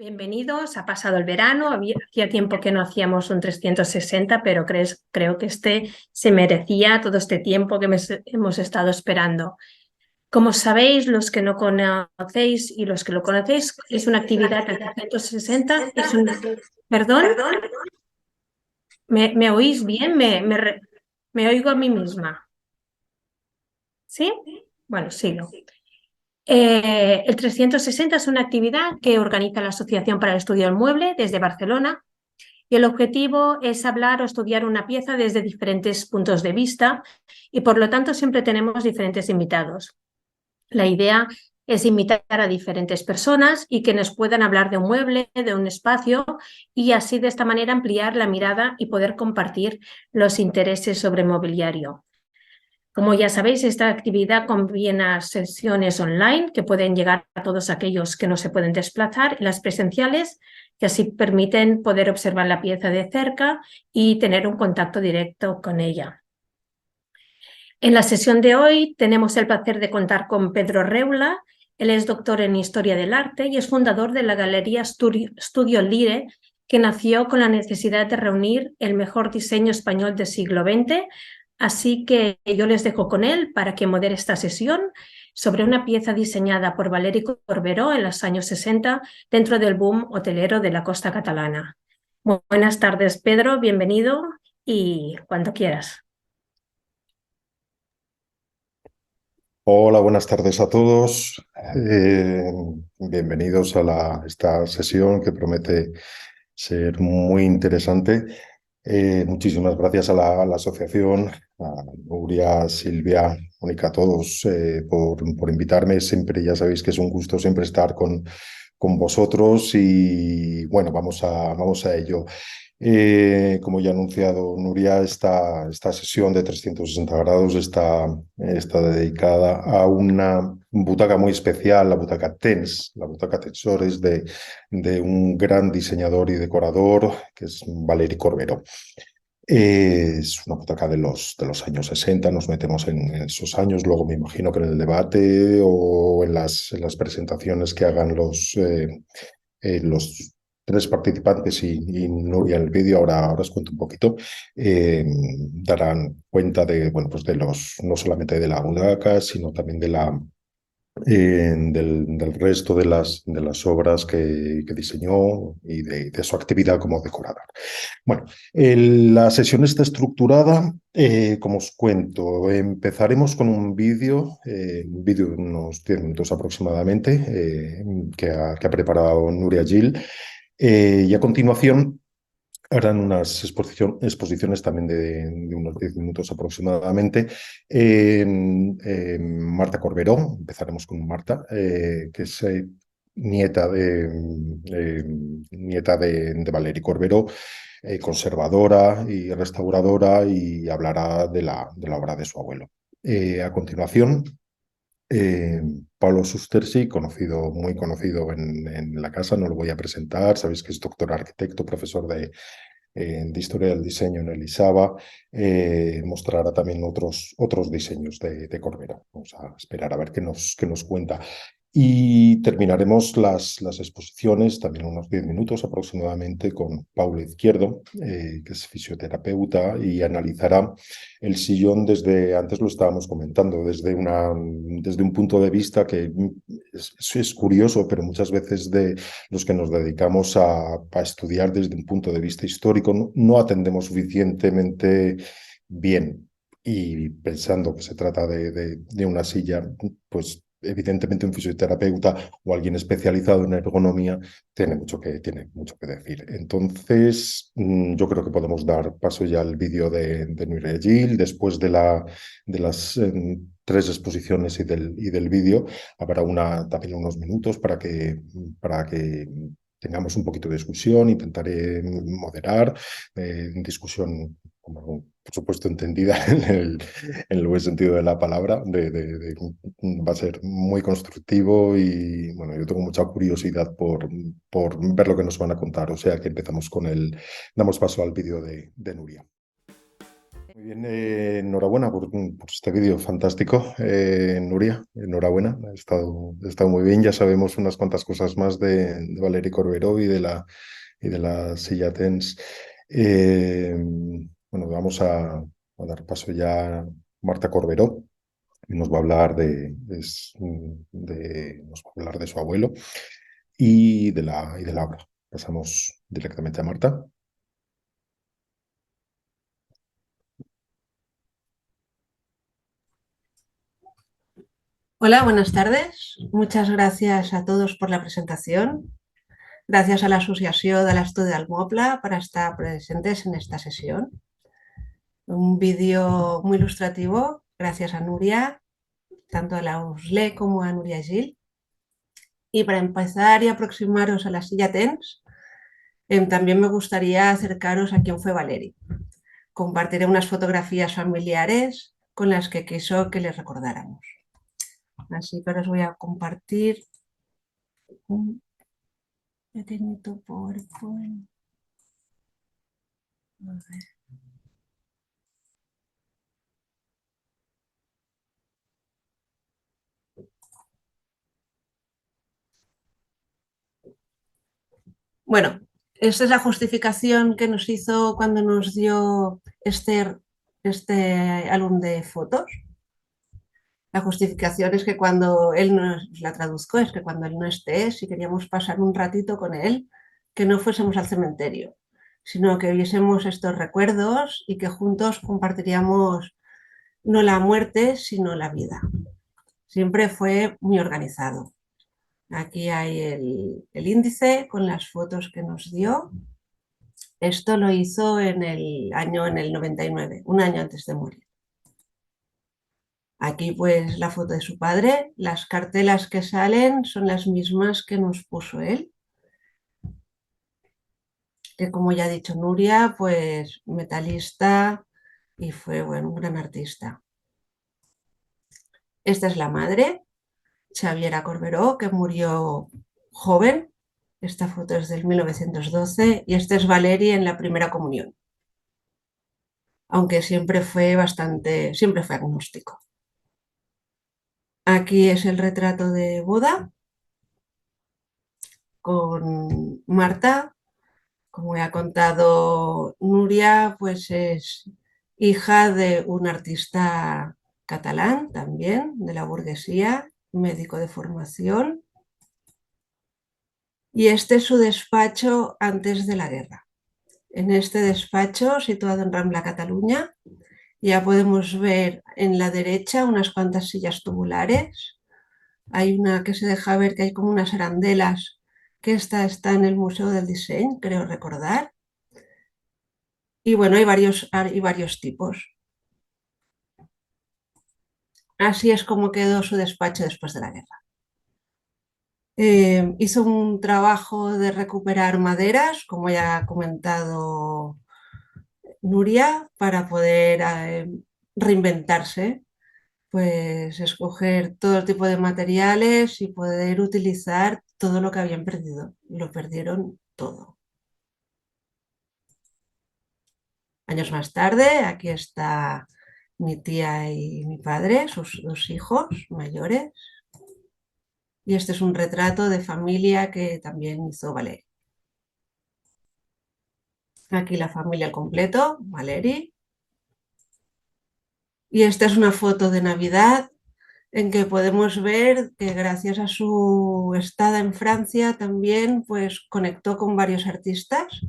Bienvenidos, ha pasado el verano, hacía tiempo que no hacíamos un 360, pero creo que este se merecía todo este tiempo que hemos estado esperando. Como sabéis, los que no conocéis y los que lo conocéis, es una actividad del 360, ¿Perdón? ¿Me oís bien? Me oigo a mí misma. ¿Sí? Bueno, sigo. El 360 es una actividad que organiza la Asociación para el Estudio del Mueble desde Barcelona. Y el objetivo es hablar o estudiar una pieza desde diferentes puntos de vista y por lo tanto siempre tenemos diferentes invitados. La idea es invitar a diferentes personas y que nos puedan hablar de un mueble, de un espacio y así de esta manera ampliar la mirada y poder compartir los intereses sobre mobiliario. Como ya sabéis, esta actividad combina sesiones online que pueden llegar a todos aquellos que no se pueden desplazar y las presenciales que así permiten poder observar la pieza de cerca y tener un contacto directo con ella. En la sesión de hoy tenemos el placer de contar con Pedro Reula. Él es doctor en Historia del Arte y es fundador de la Galería Studio Lire, que nació con la necesidad de reunir el mejor diseño español del siglo XX. Así que yo les dejo con él para que modere esta sesión sobre una pieza diseñada por Valeri Corberó en los años 60 dentro del boom hotelero de la costa catalana. Buenas tardes, Pedro, bienvenido y cuando quieras. Hola, buenas tardes a todos. Bienvenidos a esta sesión que promete ser muy interesante. Muchísimas gracias a la asociación, a Nuria, Silvia, Mónica, a todos por invitarme. Siempre, ya sabéis que es un gusto siempre estar con vosotros y bueno, vamos a ello. Como ya ha anunciado Nuria, esta sesión de 360 grados está dedicada a una butaca muy especial, la butaca TENS, la butaca Tensores de un gran diseñador y decorador que es Valeri Corberó. Es una butaca de los años 60, nos metemos en esos años, luego me imagino que en el debate o en las presentaciones que hagan los tres participantes y Nuria en el vídeo, ahora os cuento un poquito, darán cuenta de, bueno, pues no solamente de la butaca, sino también del resto de las obras que diseñó y de su actividad como decorador. Bueno, la sesión está estructurada, como os cuento, empezaremos con un vídeo de unos 10 minutos aproximadamente, que ha preparado Nuria Gil, y a continuación harán unas exposiciones también de unos 10 minutos aproximadamente. Marta Corberó, empezaremos con Marta, que es nieta de Valeri Corberó, conservadora y restauradora, y hablará de la obra de su abuelo. A continuación, eh, Pablo Sustersi, muy conocido en la casa, no lo voy a presentar, sabéis que es doctor arquitecto, profesor de Historia del Diseño en el ISABA, mostrará también otros diseños de Corberó. Vamos a esperar a ver qué nos cuenta. Y terminaremos las exposiciones, también unos 10 minutos aproximadamente, con Paula Izquierdo, que es fisioterapeuta, y analizará el sillón antes lo estábamos comentando, desde un punto de vista que es curioso, pero muchas veces de los que nos dedicamos a estudiar desde un punto de vista histórico no atendemos suficientemente bien. Y pensando que se trata de una silla, pues evidentemente un fisioterapeuta o alguien especializado en ergonomía tiene mucho que decir. Entonces, yo creo que podemos dar paso ya al vídeo de Nuria Gil. Después de las tres exposiciones y del vídeo, habrá también unos minutos para que tengamos un poquito de discusión. Intentaré moderar discusión, por supuesto, entendida en el buen sentido de la palabra. Va a ser muy constructivo y bueno, yo tengo mucha curiosidad por ver lo que nos van a contar. O sea que damos paso al vídeo de Nuria. Muy bien, enhorabuena por este vídeo fantástico, Nuria, enhorabuena, ha estado muy bien, ya sabemos unas cuantas cosas más de Valeri Corberó y de la silla TENS. Bueno, vamos a dar paso ya a Marta Corberó, que nos va a hablar nos va a hablar de su abuelo y de la obra. Pasamos directamente a Marta. Hola, buenas tardes. Muchas gracias a todos por la presentación. Gracias a la Asociació de l'Estudi del Moble para estar presentes en esta sesión. Un vídeo muy ilustrativo, gracias a Nuria, tanto a la USLE como a Nuria Gil. Y para empezar y aproximaros a la silla TENS, también me gustaría acercaros a quién fue Valeri. Compartiré unas fotografías familiares con las que quiso que les recordáramos. Así que os voy a compartir un pequeñito PowerPoint. A ver. Bueno, esta es la justificación que nos hizo cuando nos dio este álbum de fotos. La justificación es que cuando él nos la traduzco, es que cuando él no esté, si queríamos pasar un ratito con él, que no fuésemos al cementerio, sino que viésemos estos recuerdos y que juntos compartiríamos no la muerte, sino la vida. Siempre fue muy organizado. Aquí hay el índice con las fotos que nos dio. Esto lo hizo en el 99, un año antes de morir. Aquí pues la foto de su padre, las cartelas que salen son las mismas que nos puso él, que como ya ha dicho Nuria, pues metalista y fue bueno, un gran artista. Esta es la madre, Xaviera Corberó, que murió joven. Esta foto es del 1912 y este es Valeri en la primera comunión, aunque siempre fue agnóstico. Aquí es el retrato de boda con Marta. Como ya ha contado Nuria, pues es hija de un artista catalán también, de la burguesía, médico de formación. Y este es su despacho antes de la guerra. En este despacho, situado en Rambla, Cataluña, ya podemos ver en la derecha unas cuantas sillas tubulares. Hay una que se deja ver que hay como unas arandelas, que esta está en el Museo del Diseño, creo recordar. Y bueno, hay varios tipos. Así es como quedó su despacho después de la guerra. Hizo un trabajo de recuperar maderas, como ya ha comentado Nuria, para poder reinventarse, pues escoger todo tipo de materiales y poder utilizar todo lo que habían perdido. Lo perdieron todo. Años más tarde, aquí está mi tía y mi padre, sus dos hijos mayores. Y este es un retrato de familia que también hizo Valeri. Aquí la familia al completo, Valeri. Y esta es una foto de Navidad en que podemos ver que gracias a su estada en Francia también pues conectó con varios artistas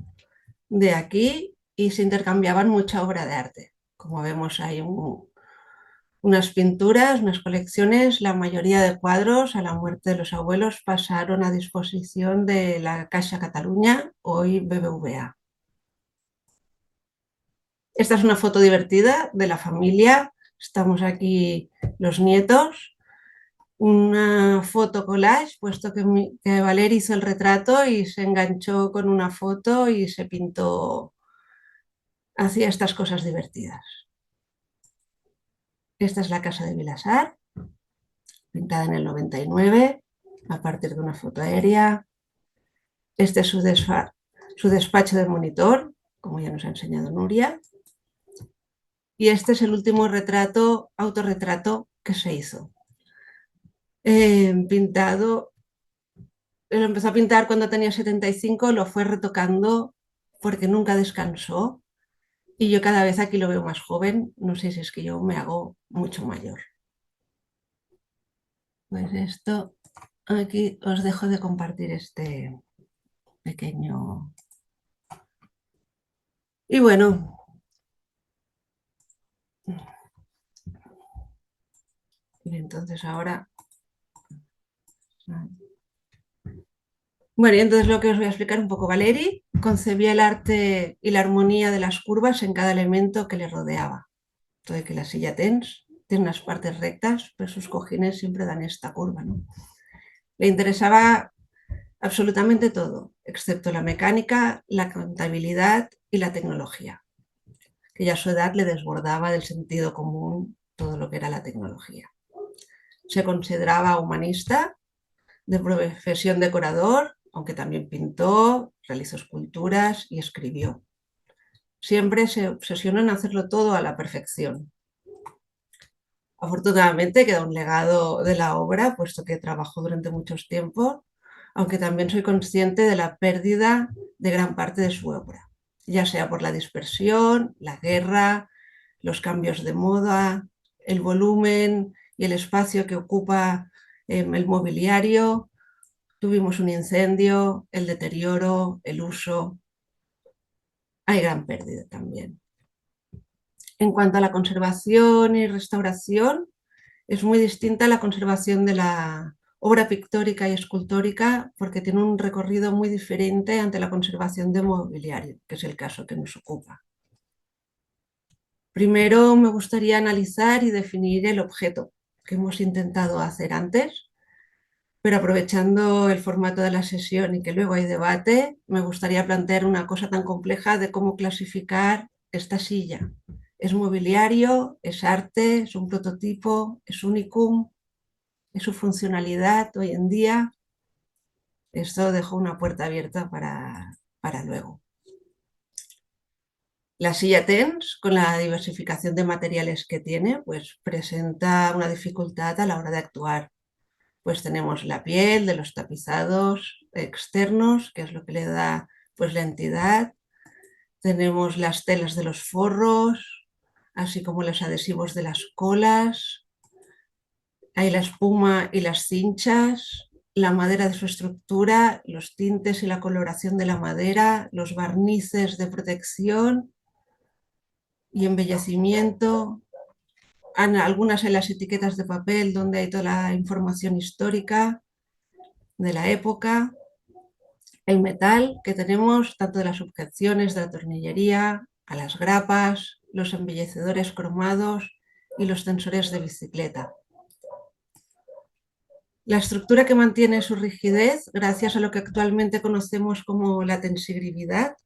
de aquí y se intercambiaban mucha obra de arte. Como vemos hay unas pinturas, unas colecciones, la mayoría de cuadros a la muerte de los abuelos pasaron a disposición de la Caixa Catalunya, hoy BBVA. Esta es una foto divertida de la familia, estamos aquí los nietos, una foto collage, puesto que Valeri hizo el retrato y se enganchó con una foto y se pintó, hacía estas cosas divertidas. Esta es la casa de Vilasar, pintada en el 99, a partir de una foto aérea. Este es su despacho de monitor, como ya nos ha enseñado Nuria. y este es el último autorretrato que se hizo. Pintado, lo empezó a pintar cuando tenía 75, lo fue retocando porque nunca descansó, y yo cada vez aquí lo veo más joven, no sé si es que yo me hago mucho mayor. Pues esto, aquí os dejo de compartir este pequeño... Y bueno, y entonces ahora... Bueno, y entonces lo que os voy a explicar un poco. Valéry concebía el arte y la armonía de las curvas en cada elemento que le rodeaba. Entonces que la silla TENS tiene unas partes rectas, pero sus cojines siempre dan esta curva, ¿no? Le interesaba absolutamente todo, excepto la mecánica, la contabilidad y la tecnología, que ya a su edad le desbordaba del sentido común todo lo que era la tecnología. Se consideraba humanista, de profesión decorador, aunque también pintó, realizó esculturas y escribió. Siempre se obsesionó en hacerlo todo a la perfección. Afortunadamente queda un legado de la obra, puesto que trabajó durante muchos tiempos, aunque también soy consciente de la pérdida de gran parte de su obra, ya sea por la dispersión, la guerra, los cambios de moda, el volumen y el espacio que ocupa el mobiliario. Tuvimos un incendio, el deterioro, el uso. Hay gran pérdida también. En cuanto a la conservación y restauración, es muy distinta a la conservación de la obra pictórica y escultórica porque tiene un recorrido muy diferente ante la conservación de mobiliario, que es el caso que nos ocupa. Primero me gustaría analizar y definir el objeto, que hemos intentado hacer antes, pero aprovechando el formato de la sesión y que luego hay debate, me gustaría plantear una cosa tan compleja de cómo clasificar esta silla. ¿Es mobiliario? ¿Es arte? ¿Es un prototipo? ¿Es unicum? ¿Es su funcionalidad hoy en día? Esto dejó una puerta abierta para luego. La silla TENS, con la diversificación de materiales que tiene, pues presenta una dificultad a la hora de actuar. Pues tenemos la piel de los tapizados externos, que es lo que le da pues la entidad. Tenemos las telas de los forros, así como los adhesivos de las colas. Hay la espuma y las cinchas, la madera de su estructura, los tintes y la coloración de la madera, los barnices de protección y embellecimiento. Algunas en las etiquetas de papel donde hay toda la información histórica de la época. El metal que tenemos, tanto de las sujeciones de la tornillería, a las grapas, los embellecedores cromados y los tensores de bicicleta. La estructura que mantiene su rigidez, gracias a lo que actualmente conocemos como la tensigrividad,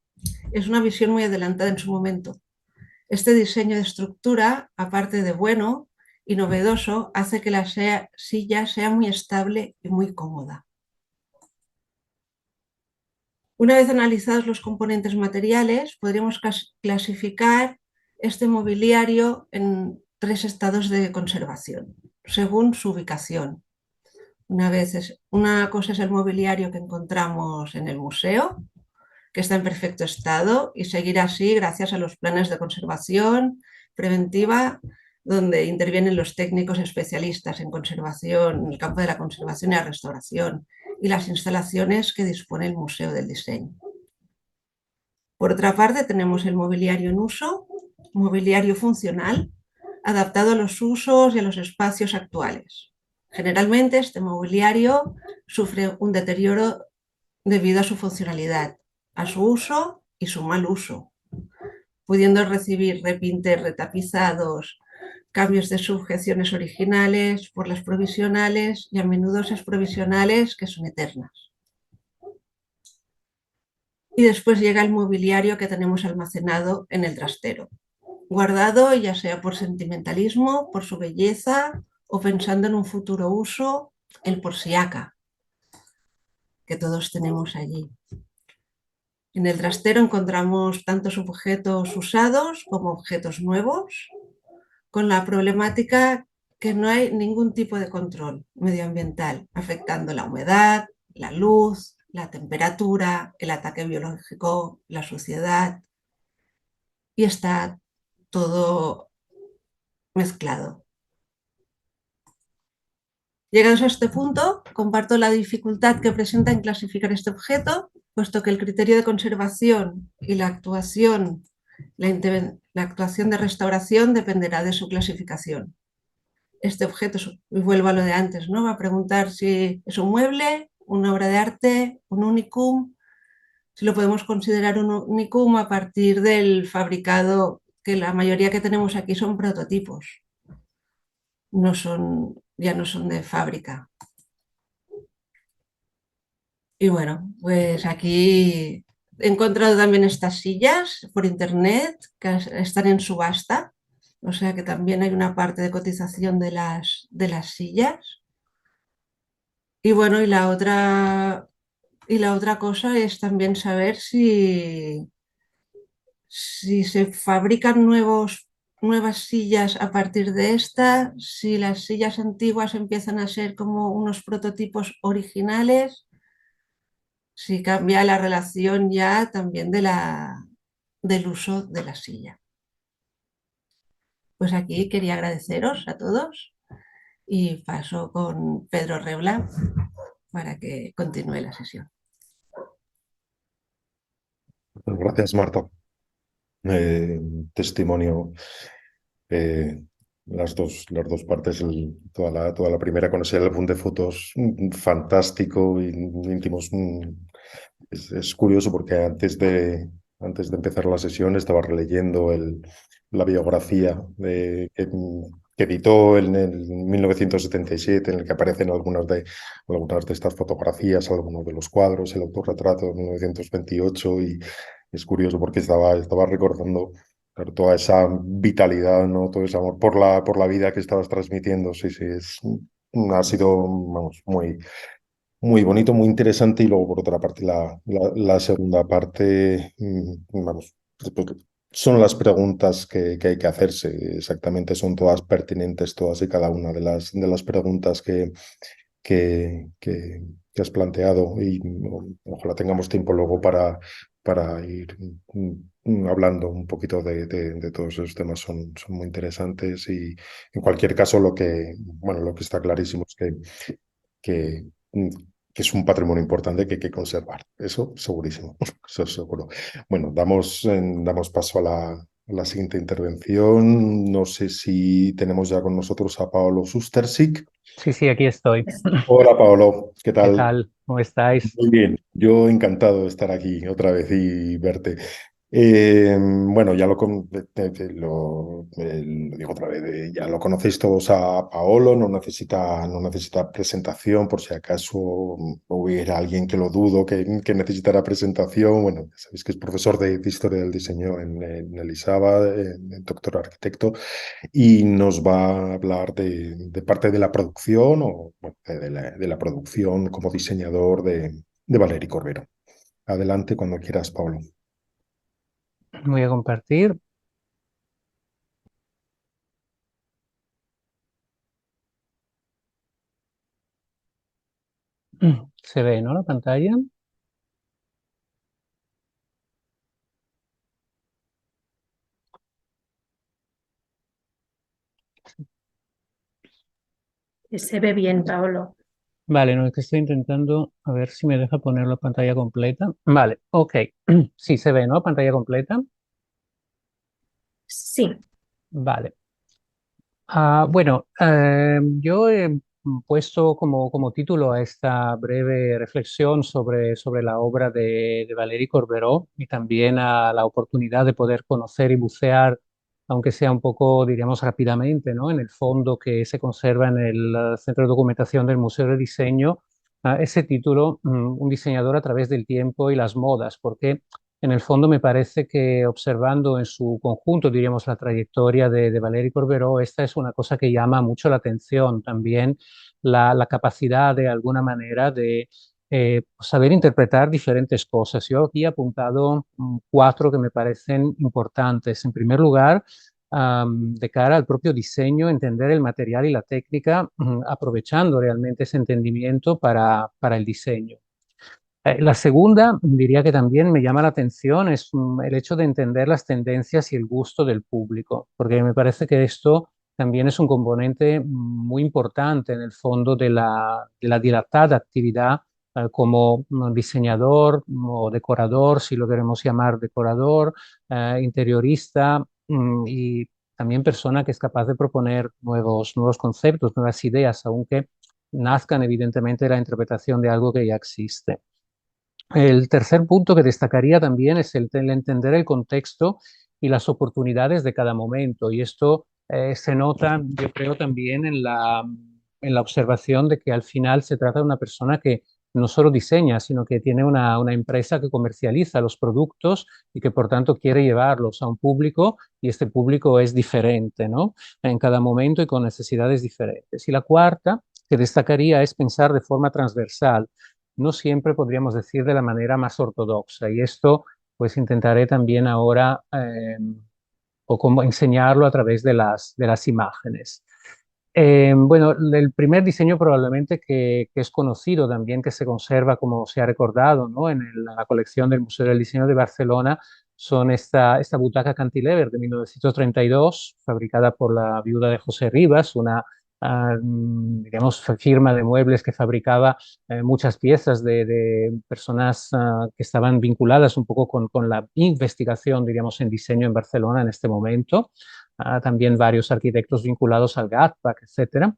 es una visión muy adelantada en su momento. Este diseño de estructura, aparte de bueno y novedoso, hace que la silla sea muy estable y muy cómoda. Una vez analizados los componentes materiales, podríamos clasificar este mobiliario en 3 estados de conservación, según su ubicación. Una cosa es el mobiliario que encontramos en el museo, que está en perfecto estado y seguirá así gracias a los planes de conservación preventiva, donde intervienen los técnicos especialistas en conservación, en el campo de la conservación y la restauración, y las instalaciones que dispone el Museo del Diseño. Por otra parte, tenemos el mobiliario en uso, mobiliario funcional, adaptado a los usos y a los espacios actuales. Generalmente, este mobiliario sufre un deterioro debido a su funcionalidad, a su uso y su mal uso, pudiendo recibir repintes retapizados, cambios de sujeciones originales por las provisionales y a menudo esas provisionales que son eternas. Y después llega el mobiliario que tenemos almacenado en el trastero, guardado ya sea por sentimentalismo, por su belleza o pensando en un futuro uso, el por si acaso, que todos tenemos allí. En el trastero encontramos tantos objetos usados como objetos nuevos, con la problemática que no hay ningún tipo de control medioambiental, afectando la humedad, la luz, la temperatura, el ataque biológico, la suciedad, y está todo mezclado. Llegados a este punto, comparto la dificultad que presenta en clasificar este objeto, puesto que el criterio de conservación y la actuación de restauración dependerá de su clasificación. Este objeto, y vuelvo a lo de antes, ¿no? Va a preguntar si es un mueble, una obra de arte, un unicum, si lo podemos considerar un unicum a partir del fabricado, que la mayoría que tenemos aquí son prototipos, ya no son de fábrica. Y bueno, pues aquí he encontrado también estas sillas por internet que están en subasta, o sea que también hay una parte de cotización de las sillas. Y bueno, y la otra cosa es también saber si se fabrican nuevas sillas a partir de esta, si las sillas antiguas empiezan a ser como unos prototipos originales, si cambia la relación ya también del uso de la silla. Pues aquí quería agradeceros a todos y paso con Pedro Rebla para que continúe la sesión. Gracias, Marta. Testimonio, eh, las dos partes, toda la primera con ese álbum de fotos fantástico y íntimos. Es curioso porque antes de empezar la sesión estaba releyendo la biografía que editó en el 1977, en el que aparecen algunas de estas fotografías, algunos de los cuadros, el autorretrato de 1928, y es curioso porque estaba recordando, claro, toda esa vitalidad, ¿no? Todo ese amor por la vida que estabas transmitiendo. Sí, sí, ha sido, vamos, muy bonito, muy interesante. Y luego, por otra parte, la segunda parte, vamos, pues, son las preguntas que hay que hacerse. Exactamente, son todas pertinentes, todas y cada una de las preguntas que has planteado. Y ojalá tengamos tiempo luego para ir hablando un poquito de todos esos temas. Son muy interesantes. Y en cualquier caso, bueno, lo que está clarísimo es que, mm, que es un patrimonio importante que hay que conservar. Eso segurísimo, eso seguro. Bueno, damos paso a la siguiente intervención. No sé si tenemos ya con nosotros a Paolo Sustersic. Sí, sí, aquí estoy. Hola, Paolo, ¿qué ¿Qué tal? tal? ¿Cómo estáis? Muy bien, yo encantado de estar aquí otra vez y verte. Bueno, ya lo digo otra vez, ya lo conocéis todos a Paolo, no necesita presentación, por si acaso hubiera alguien que lo dudo, que necesitara presentación. Bueno, ya sabéis que es profesor de Historia del Diseño en el ISABA, doctor arquitecto, y nos va a hablar de parte de la producción, o bueno, de la producción como diseñador de Valeri Corbero. Adelante cuando quieras, Pablo. Voy a compartir. Se ve, ¿no? La pantalla. Se ve bien, Paolo. Vale, no, es que estoy intentando a ver si me deja poner la pantalla completa. Vale, ok. Sí, se ve, ¿no? Pantalla completa. Sí. Vale. Bueno, yo he puesto como título a esta breve reflexión sobre la obra de Valéry Corberó, y también a la oportunidad de poder conocer y bucear, aunque sea un poco, diríamos, rápidamente, ¿no? En el fondo que se conserva en el Centro de Documentación del Museo de Diseño, ese título, Un diseñador a través del tiempo y las modas, porque en el fondo me parece que, observando en su conjunto, diríamos, la trayectoria de Valéry Corberó, esta es una cosa que llama mucho la atención también, la capacidad de alguna manera de saber interpretar diferentes cosas. Yo aquí he apuntado cuatro que me parecen importantes. En primer lugar, de cara al propio diseño, entender el material y la técnica, aprovechando realmente ese entendimiento para el diseño. La segunda, diría que también me llama la atención, es el hecho de entender las tendencias y el gusto del público, porque me parece que esto también es un componente muy importante en el fondo de la dilatada actividad como diseñador o decorador, si lo queremos llamar decorador, interiorista y también persona que es capaz de proponer nuevos conceptos, nuevas ideas, aunque nazcan evidentemente de la interpretación de algo que ya existe. El tercer punto que destacaría también es el entender el contexto y las oportunidades de cada momento. Y esto se nota, yo creo, también en la observación de que al final se trata de una persona que no solo diseña, sino que tiene una empresa que comercializa los productos y que por tanto quiere llevarlos a un público y este público es diferente, ¿no? En cada momento y con necesidades diferentes. Y la cuarta que destacaría es pensar de forma transversal, no siempre podríamos decir de la manera más ortodoxa. Y esto pues intentaré también ahora o como enseñarlo a través de las imágenes. Bueno, el primer diseño probablemente que es conocido también, que se conserva, como se ha recordado, ¿no? En la colección del Museo del Diseño de Barcelona, son esta butaca cantilever de 1932, fabricada por la viuda de José Rivas, una digamos, firma de muebles que fabricaba muchas piezas de personas que estaban vinculadas un poco con la investigación, diríamos, en diseño en Barcelona en este momento. También varios arquitectos vinculados al GATPAC, etcétera.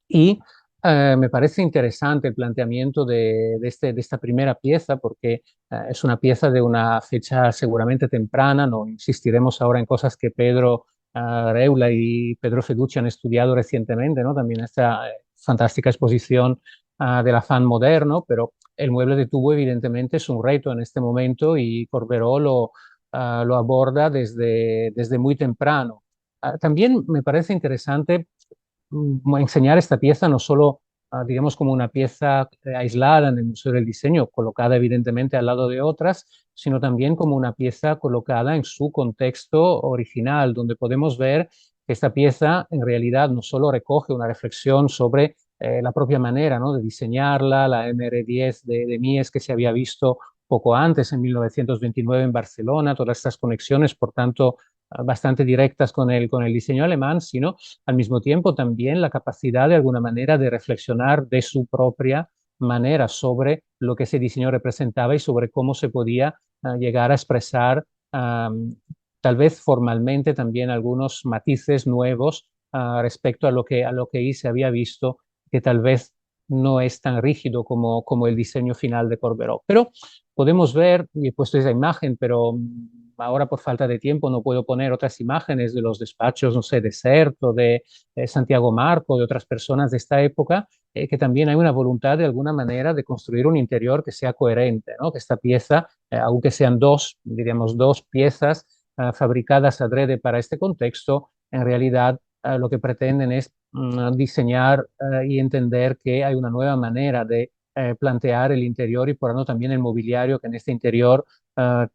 Y me parece interesante el planteamiento de esta primera pieza porque es una pieza de una fecha seguramente temprana, no insistiremos ahora en cosas que Pedro Reula y Pedro Feducci han estudiado recientemente, ¿no? También esta fantástica exposición del afán moderno, pero el mueble de tubo evidentemente es un reto en este momento y Corberó lo aborda desde muy temprano. También me parece interesante enseñar esta pieza no solo, digamos, como una pieza aislada en el Museo del Diseño, colocada evidentemente al lado de otras, sino también como una pieza colocada en su contexto original, donde podemos ver que esta pieza en realidad no solo recoge una reflexión sobre la propia manera, ¿no? de diseñarla, la MR10 de Mies que se había visto poco antes, en 1929 en Barcelona, todas estas conexiones, por tanto, bastante directas con el diseño alemán, sino al mismo tiempo también la capacidad de alguna manera de reflexionar de su propia manera sobre lo que ese diseño representaba y sobre cómo se podía llegar a expresar tal vez formalmente también algunos matices nuevos respecto a lo que ahí se había visto, que tal vez no es tan rígido como el diseño final de Corberó. Pero podemos ver, y he puesto esa imagen, pero ahora por falta de tiempo no puedo poner otras imágenes de los despachos, no sé, de Sert o de Santiago Marco, de otras personas de esta época, que también hay una voluntad de alguna manera de construir un interior que sea coherente, ¿no? Que esta pieza, aunque sean dos, diríamos, dos piezas fabricadas adrede para este contexto, en realidad lo que pretenden es diseñar y entender que hay una nueva manera de plantear el interior y por lo tanto también el mobiliario que en este interior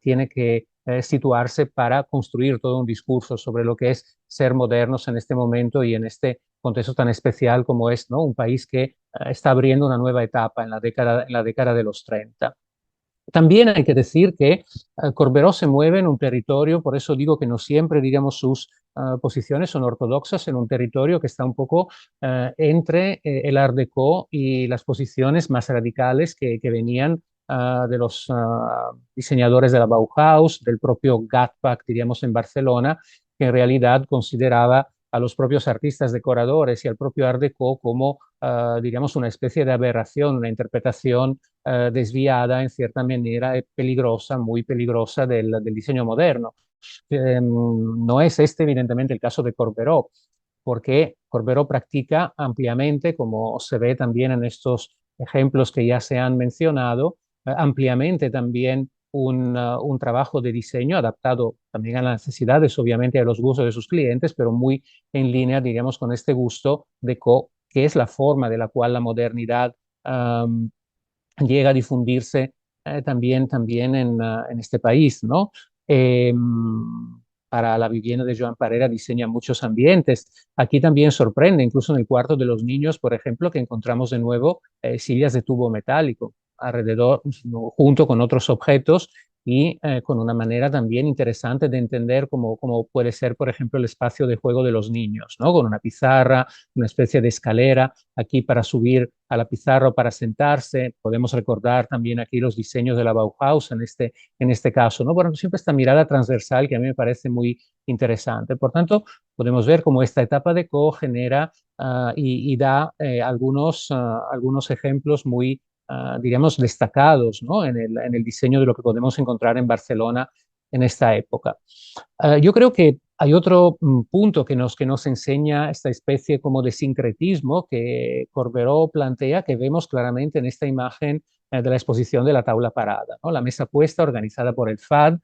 tiene que situarse para construir todo un discurso sobre lo que es ser modernos en este momento y en este contexto tan especial como es, ¿no? Un país que está abriendo una nueva etapa en la década de los 30. También hay que decir que Corberó se mueve en un territorio, por eso digo que no siempre, digamos, sus posiciones son ortodoxas, en un territorio que está un poco entre el Art Deco y las posiciones más radicales que venían de los diseñadores de la Bauhaus, del propio GATPAC, diríamos, en Barcelona, que en realidad consideraba a los propios artistas decoradores y al propio Art Deco como, diríamos, una especie de aberración, una interpretación desviada, en cierta manera peligrosa, muy peligrosa del diseño moderno. No es este, evidentemente, el caso de Corberó, porque Corberó practica ampliamente, como se ve también en estos ejemplos que ya se han mencionado, ampliamente también un trabajo de diseño adaptado también a las necesidades, obviamente, a los gustos de sus clientes, pero muy en línea, diríamos, con este gusto de que es la forma de la cual la modernidad llega a difundirse también en este país, ¿no? para la vivienda de Joan Parera diseña muchos ambientes. Aquí también sorprende, incluso en el cuarto de los niños, por ejemplo, que encontramos de nuevo sillas de tubo metálico alrededor, junto con otros objetos y con una manera también interesante de entender cómo puede ser, por ejemplo, el espacio de juego de los niños, ¿no? Con una pizarra, una especie de escalera aquí para subir a la pizarra o para sentarse. Podemos recordar también aquí los diseños de la Bauhaus en este caso, ¿no? Bueno, siempre esta mirada transversal que a mí me parece muy interesante. Por tanto, podemos ver cómo esta etapa de Co genera y da algunos ejemplos muy diríamos, destacados, ¿no? En el diseño de lo que podemos encontrar en Barcelona en esta época. Yo creo que hay otro punto que nos enseña esta especie como de sincretismo que Corberó plantea, que vemos claramente en esta imagen de la exposición de la tabla parada, ¿no? La mesa puesta organizada por el FAD,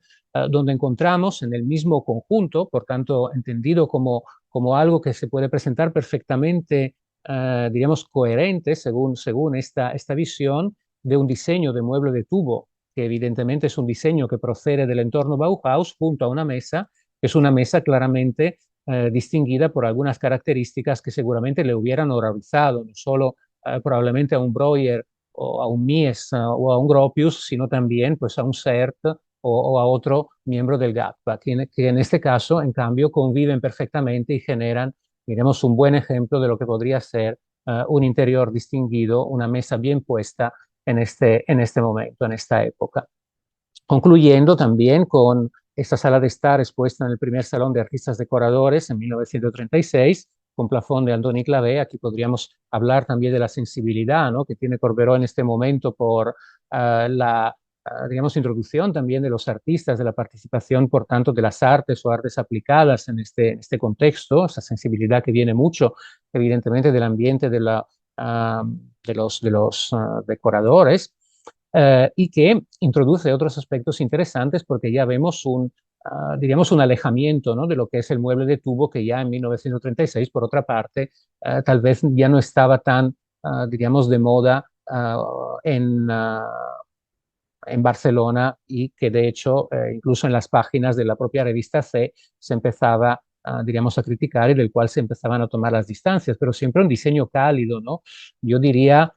donde encontramos en el mismo conjunto, por tanto, entendido como algo que se puede presentar perfectamente diríamos, coherente según esta visión de un diseño de mueble de tubo, que evidentemente es un diseño que procede del entorno Bauhaus, junto a una mesa, que es una mesa claramente distinguida por algunas características que seguramente le hubieran horrorizado, no solo probablemente a un Breuer o a un Mies o a un Gropius, sino también pues, a un Sert o a otro miembro del GAPA, que en este caso, en cambio, conviven perfectamente y generan miremos un buen ejemplo de lo que podría ser un interior distinguido, una mesa bien puesta en este momento, en esta época. Concluyendo también con esta sala de estar expuesta en el primer Salón de Artistas Decoradores en 1936, con plafón de Antoni Clavé. Aquí podríamos hablar también de la sensibilidad, ¿no?, que tiene Corberó en este momento por la digamos, introducción también de los artistas, de la participación, por tanto, de las artes o artes aplicadas en este contexto, esa sensibilidad que viene mucho, evidentemente, del ambiente de los decoradores, y que introduce otros aspectos interesantes porque ya vemos diríamos, un alejamiento, ¿no?, de lo que es el mueble de tubo que ya en 1936, por otra parte, tal vez ya no estaba tan, diríamos, de moda en Barcelona y que de hecho incluso en las páginas de la propia revista C se empezaba, diríamos, a criticar y del cual se empezaban a tomar las distancias, pero siempre un diseño cálido, ¿no? Yo diría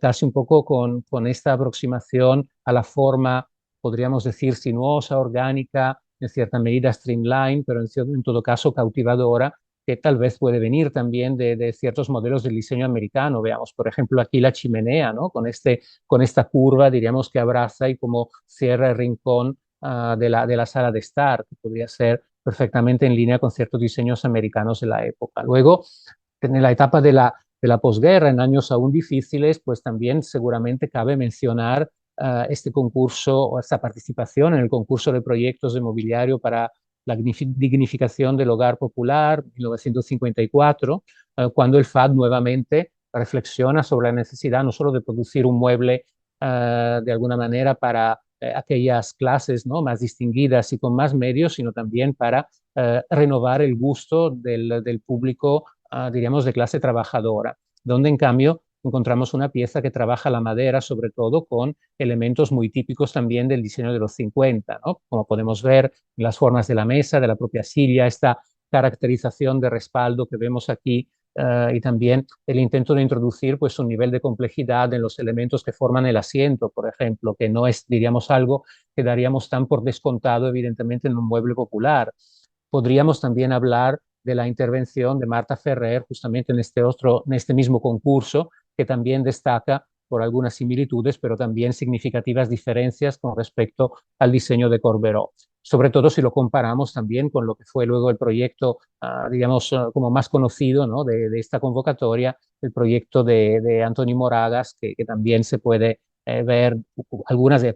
casi un poco con esta aproximación a la forma, podríamos decir, sinuosa, orgánica, en cierta medida streamline, pero en todo caso cautivadora, que tal vez puede venir también de ciertos modelos del diseño americano. Veamos, por ejemplo, aquí la chimenea, ¿no?, con esta curva, diríamos, que abraza y como cierra el rincón de la sala de estar, que podría ser perfectamente en línea con ciertos diseños americanos de la época. Luego, en la etapa de la posguerra, en años aún difíciles, pues también seguramente cabe mencionar este concurso o esta participación en el concurso de proyectos de mobiliario para la dignificación del hogar popular, 1954, cuando el FAD nuevamente reflexiona sobre la necesidad no solo de producir un mueble de alguna manera para aquellas clases, ¿no?, más distinguidas y con más medios, sino también para renovar el gusto del público, diríamos, de clase trabajadora, donde en cambio encontramos una pieza que trabaja la madera, sobre todo con elementos muy típicos también del diseño de los 50, ¿no?, como podemos ver en las formas de la mesa, de la propia silla, esta caracterización de respaldo que vemos aquí, y también el intento de introducir pues, un nivel de complejidad en los elementos que forman el asiento, por ejemplo, que no es, diríamos, algo que daríamos tan por descontado, evidentemente, en un mueble popular. Podríamos también hablar de la intervención de Marta Ferrer justamente en este mismo concurso, que también destaca por algunas similitudes, pero también significativas diferencias con respecto al diseño de Corberó, sobre todo si lo comparamos también con lo que fue luego el proyecto, digamos, como más conocido, ¿no?, de esta convocatoria, el proyecto de Antoni Moragas, que también se puede ver, algunas de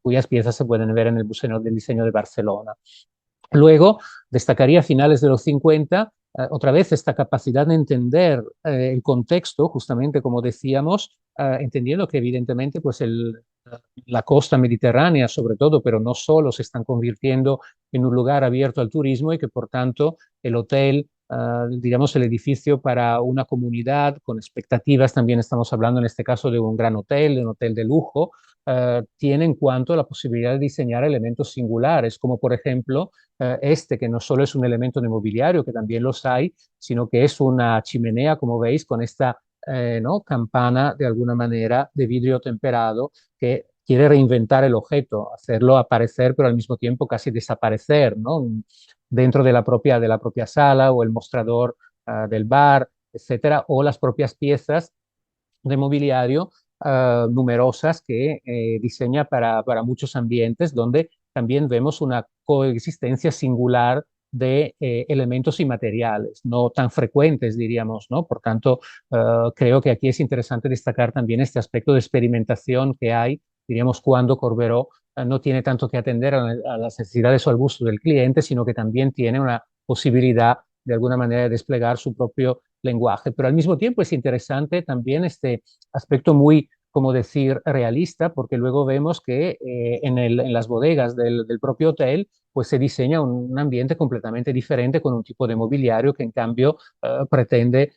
cuyas piezas se pueden ver en el Museo del Diseño de Barcelona. Luego, destacaría a finales de los 50, otra vez esta capacidad de entender el contexto, justamente como decíamos, entendiendo que evidentemente pues la costa mediterránea sobre todo, pero no solo, se están convirtiendo en un lugar abierto al turismo y que por tanto el hotel digamos, el edificio para una comunidad con expectativas. También estamos hablando en este caso de un gran hotel, de un hotel de lujo. Tiene en cuanto a la posibilidad de diseñar elementos singulares, como por ejemplo este, que no solo es un elemento de mobiliario, que también los hay, sino que es una chimenea, como veis, con esta ¿no? campana de alguna manera de vidrio temperado que quiere reinventar el objeto, hacerlo aparecer, pero al mismo tiempo casi desaparecer, ¿no? dentro de la propia sala o el mostrador del bar, etcétera, o las propias piezas de mobiliario numerosas que diseña para muchos ambientes, donde también vemos una coexistencia singular de elementos y materiales, no tan frecuentes, diríamos, ¿no? Por tanto, creo que aquí es interesante destacar también este aspecto de experimentación que hay, diríamos, cuando Corberó no tiene tanto que atender a las necesidades o al gusto del cliente, sino que también tiene una posibilidad de alguna manera de desplegar su propio lenguaje. Pero al mismo tiempo es interesante también este aspecto muy, como decir, realista, porque luego vemos que en las bodegas del propio hotel pues se diseña un ambiente completamente diferente con un tipo de mobiliario que en cambio pretende,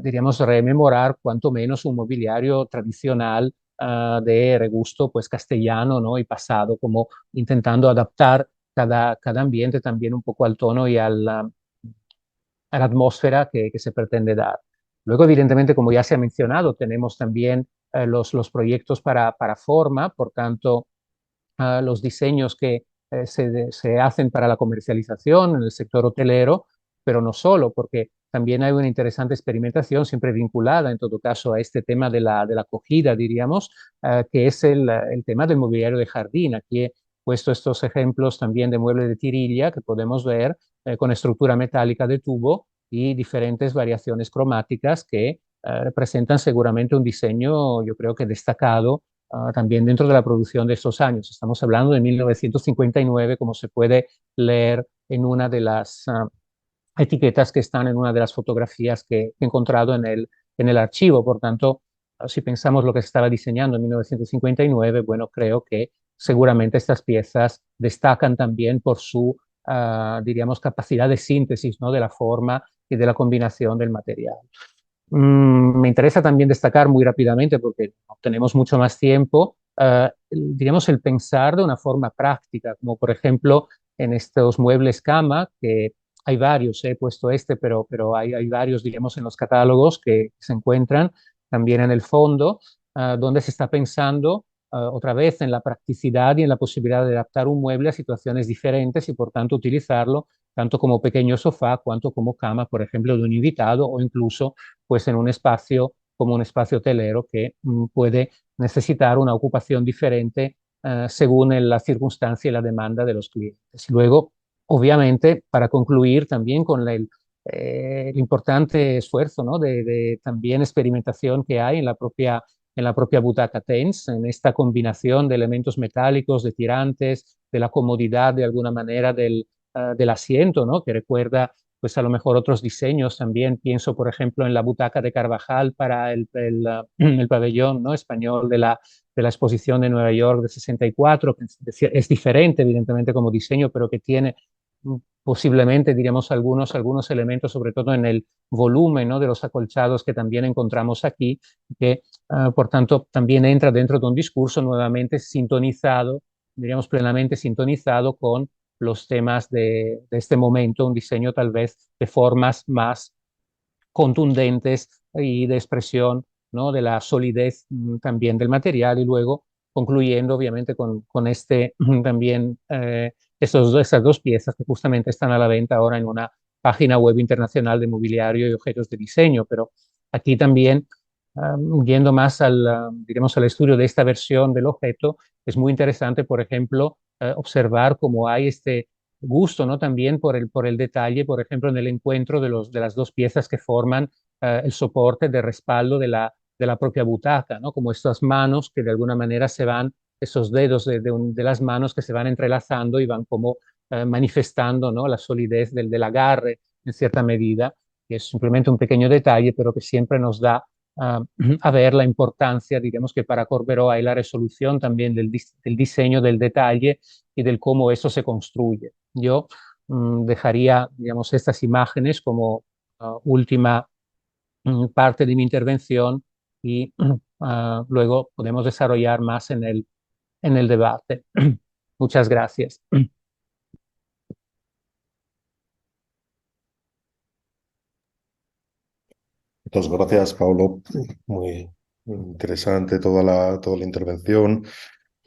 diríamos, rememorar cuanto menos un mobiliario tradicional de regusto pues castellano, ¿no? y pasado, como intentando adaptar cada ambiente también un poco al tono y a la atmósfera que se pretende dar. Luego, evidentemente, como ya se ha mencionado, tenemos también los proyectos para forma, por tanto, los diseños que se hacen para la comercialización en el sector hotelero, pero no solo, porque también hay una interesante experimentación siempre vinculada, en todo caso, a este tema de la acogida, diríamos, que es el tema del mobiliario de jardín. Aquí he puesto estos ejemplos también de muebles de tirilla que podemos ver con estructura metálica de tubo y diferentes variaciones cromáticas que representan seguramente un diseño, yo creo que destacado también dentro de la producción de estos años. Estamos hablando de 1959, como se puede leer en una de las etiquetas que están en una de las fotografías que he encontrado en el archivo. Por tanto, si pensamos lo que se estaba diseñando en 1959, bueno, creo que seguramente estas piezas destacan también por su, diríamos, capacidad de síntesis, ¿no? de la forma y de la combinación del material. Me interesa también destacar muy rápidamente, porque no tenemos mucho más tiempo, diríamos, el pensar de una forma práctica, como por ejemplo en estos muebles cama, que hay varios, he puesto este, pero hay varios, diríamos, en los catálogos que se encuentran también en el fondo, donde se está pensando otra vez en la practicidad y en la posibilidad de adaptar un mueble a situaciones diferentes y por tanto utilizarlo tanto como pequeño sofá, cuanto como cama, por ejemplo, de un invitado o incluso pues en un espacio como un espacio hotelero que puede necesitar una ocupación diferente según la circunstancia y la demanda de los clientes. Y luego, obviamente, para concluir también con el importante esfuerzo, ¿no? de también experimentación que hay en la propia butaca TENS, en esta combinación de elementos metálicos, de tirantes, de la comodidad de alguna manera del asiento, ¿no? que recuerda pues a lo mejor otros diseños también. Pienso, por ejemplo, en la butaca de Carvajal para el pabellón, ¿no? español de la exposición de Nueva York de 64, que es diferente, evidentemente, como diseño, pero que tiene posiblemente, diríamos, algunos elementos, sobre todo en el volumen, ¿no? de los acolchados que también encontramos aquí, que, por tanto, también entra dentro de un discurso nuevamente sintonizado, diríamos, plenamente sintonizado con los temas de este momento, un diseño tal vez de formas más contundentes y de expresión, ¿no? de la solidez también del material, y luego concluyendo obviamente con este también esas dos piezas que justamente están a la venta ahora en una página web internacional de mobiliario y objetos de diseño. Pero aquí también, yendo más diremos, al estudio de esta versión del objeto, es muy interesante, por ejemplo, observar cómo hay este gusto, ¿no? también por el detalle, por ejemplo, en el encuentro de las dos piezas que forman el soporte de respaldo de la propia butaca, ¿no? como estas manos que de alguna manera se van, esos dedos de las manos que se van entrelazando y van como manifestando, ¿no? la solidez del agarre en cierta medida, que es simplemente un pequeño detalle, pero que siempre nos da a ver la importancia, digamos, que para Corberó hay la resolución también del diseño, del detalle y del cómo eso se construye. Yo dejaría, digamos, estas imágenes como última parte de mi intervención y luego podemos desarrollar más en el debate. Muchas gracias. Muchas gracias, Paulo. Muy interesante toda la intervención.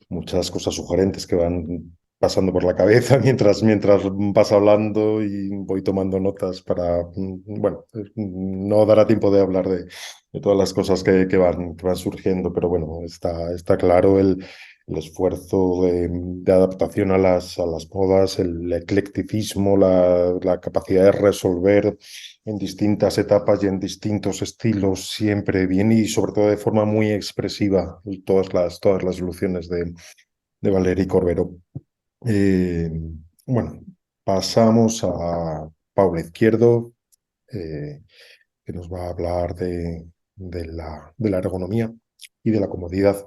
Muchas cosas sugerentes que van pasando por la cabeza mientras vas hablando y voy tomando notas para, bueno, no dará tiempo de hablar de todas las cosas que van surgiendo, pero bueno, está claro el esfuerzo de adaptación a las modas, el eclecticismo, la capacidad de resolver en distintas etapas y en distintos estilos, siempre bien y sobre todo de forma muy expresiva, todas las soluciones de Valeri Corberó. Eh, bueno, pasamos a Paula Izquierdo, eh, que nos va a hablar de la ergonomía y de la comodidad,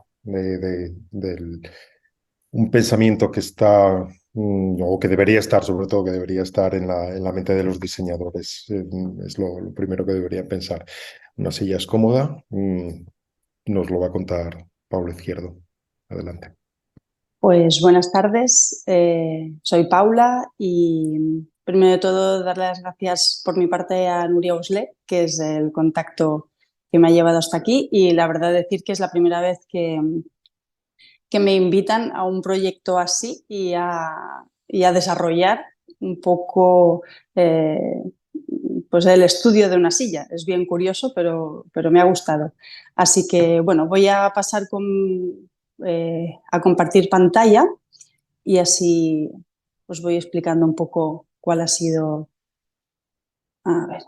un pensamiento que está, o que debería estar, sobre todo que debería estar en la mente de los diseñadores. Es lo primero que deberían pensar. Una silla es cómoda, nos lo va a contar Paula Izquierdo. Adelante. Pues buenas tardes, soy Paula y primero de todo dar las gracias por mi parte a Nuria Uslet, que es el contacto que me ha llevado hasta aquí, y la verdad decir que es la primera vez que me invitan a un proyecto así y a desarrollar un poco pues el estudio de una silla. Es bien curioso, pero me ha gustado. Así que bueno, voy a pasar a compartir pantalla y así os voy explicando un poco cuál ha sido. A ver,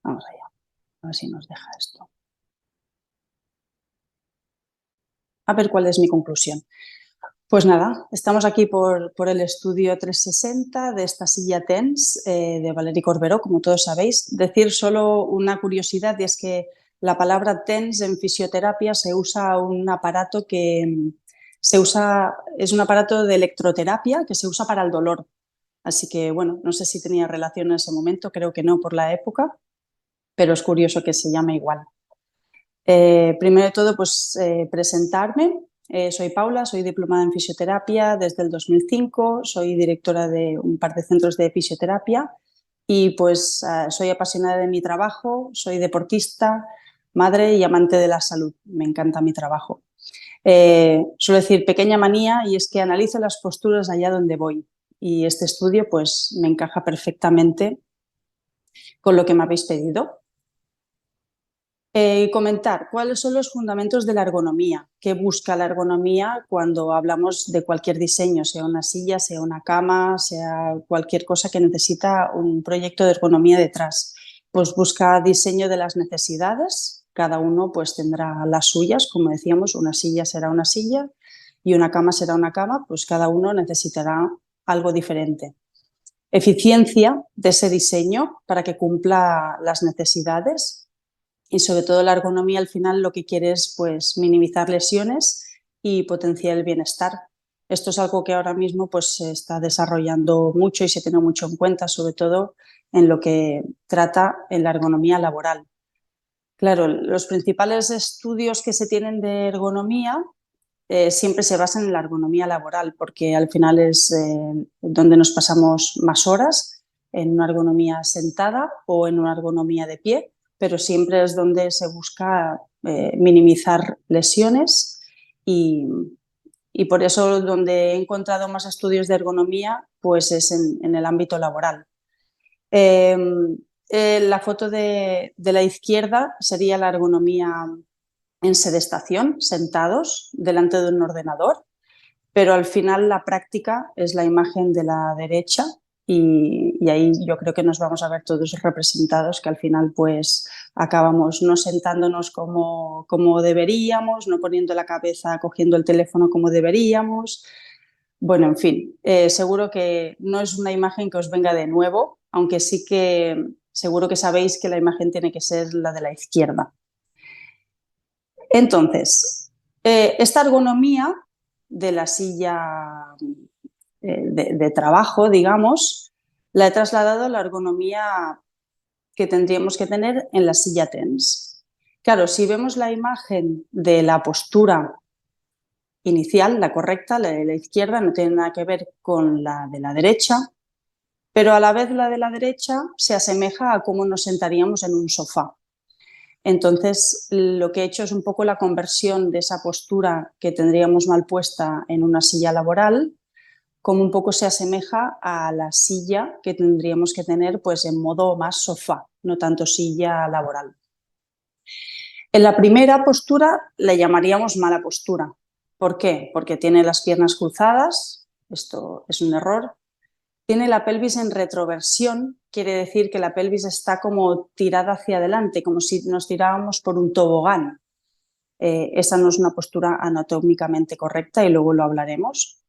vamos allá, a ver si nos deja esto. A ver cuál es mi conclusión. Pues nada, estamos aquí por el estudio 360 de esta silla TENS de Valeri Corberó, como todos sabéis. Decir solo una curiosidad, y es que la palabra TENS en fisioterapia se usa un aparato es un aparato de electroterapia que se usa para el dolor. Así que, bueno, no sé si tenía relación en ese momento, creo que no por la época, pero es curioso que se llame igual. Primero de todo, pues presentarme. Soy Paula, soy diplomada en fisioterapia desde el 2005, soy directora de un par de centros de fisioterapia y pues soy apasionada de mi trabajo, soy deportista, madre y amante de la salud. Me encanta mi trabajo. Suelo decir pequeña manía, y es que analizo las posturas allá donde voy, y este estudio pues me encaja perfectamente con lo que me habéis pedido. Comentar cuáles son los fundamentos de la ergonomía, qué busca la ergonomía cuando hablamos de cualquier diseño, sea una silla, sea una cama, sea cualquier cosa que necesita un proyecto de ergonomía detrás. Pues busca diseño de las necesidades, cada uno pues tendrá las suyas, como decíamos, una silla será una silla y una cama será una cama, pues cada uno necesitará algo diferente. Eficiencia de ese diseño para que cumpla las necesidades. Y sobre todo la ergonomía al final lo que quiere es pues minimizar lesiones y potenciar el bienestar. Esto es algo que ahora mismo pues se está desarrollando mucho y se tiene mucho en cuenta, sobre todo en lo que trata en la ergonomía laboral. Claro, los principales estudios que se tienen de ergonomía siempre se basan en la ergonomía laboral, porque al final es donde nos pasamos más horas, en una ergonomía sentada o en una ergonomía de pie, pero siempre es donde se busca minimizar lesiones y por eso donde he encontrado más estudios de ergonomía pues es en el ámbito laboral. La foto de la izquierda sería la ergonomía en sedestación, sentados delante de un ordenador, pero al final la práctica es la imagen de la derecha y ahí yo creo que nos vamos a ver todos representados, que al final pues acabamos no sentándonos como deberíamos, no poniendo la cabeza, cogiendo el teléfono como deberíamos. Bueno, en fin, seguro que no es una imagen que os venga de nuevo, aunque sí que seguro que sabéis que la imagen tiene que ser la de la izquierda. Entonces, esta ergonomía de la silla de trabajo, digamos, la he trasladado a la ergonomía que tendríamos que tener en la silla TENS. Claro, si vemos la imagen de la postura inicial, la correcta, la de la izquierda, no tiene nada que ver con la de la derecha, pero a la vez la de la derecha se asemeja a cómo nos sentaríamos en un sofá. Entonces, lo que he hecho es un poco la conversión de esa postura que tendríamos mal puesta en una silla laboral, como un poco se asemeja a la silla que tendríamos que tener pues, en modo más sofá, no tanto silla laboral. En la primera postura la llamaríamos mala postura. ¿Por qué? Porque tiene las piernas cruzadas, esto es un error. Tiene la pelvis en retroversión, quiere decir que la pelvis está como tirada hacia adelante, como si nos tirábamos por un tobogán. Esa no es una postura anatómicamente correcta y luego lo hablaremos.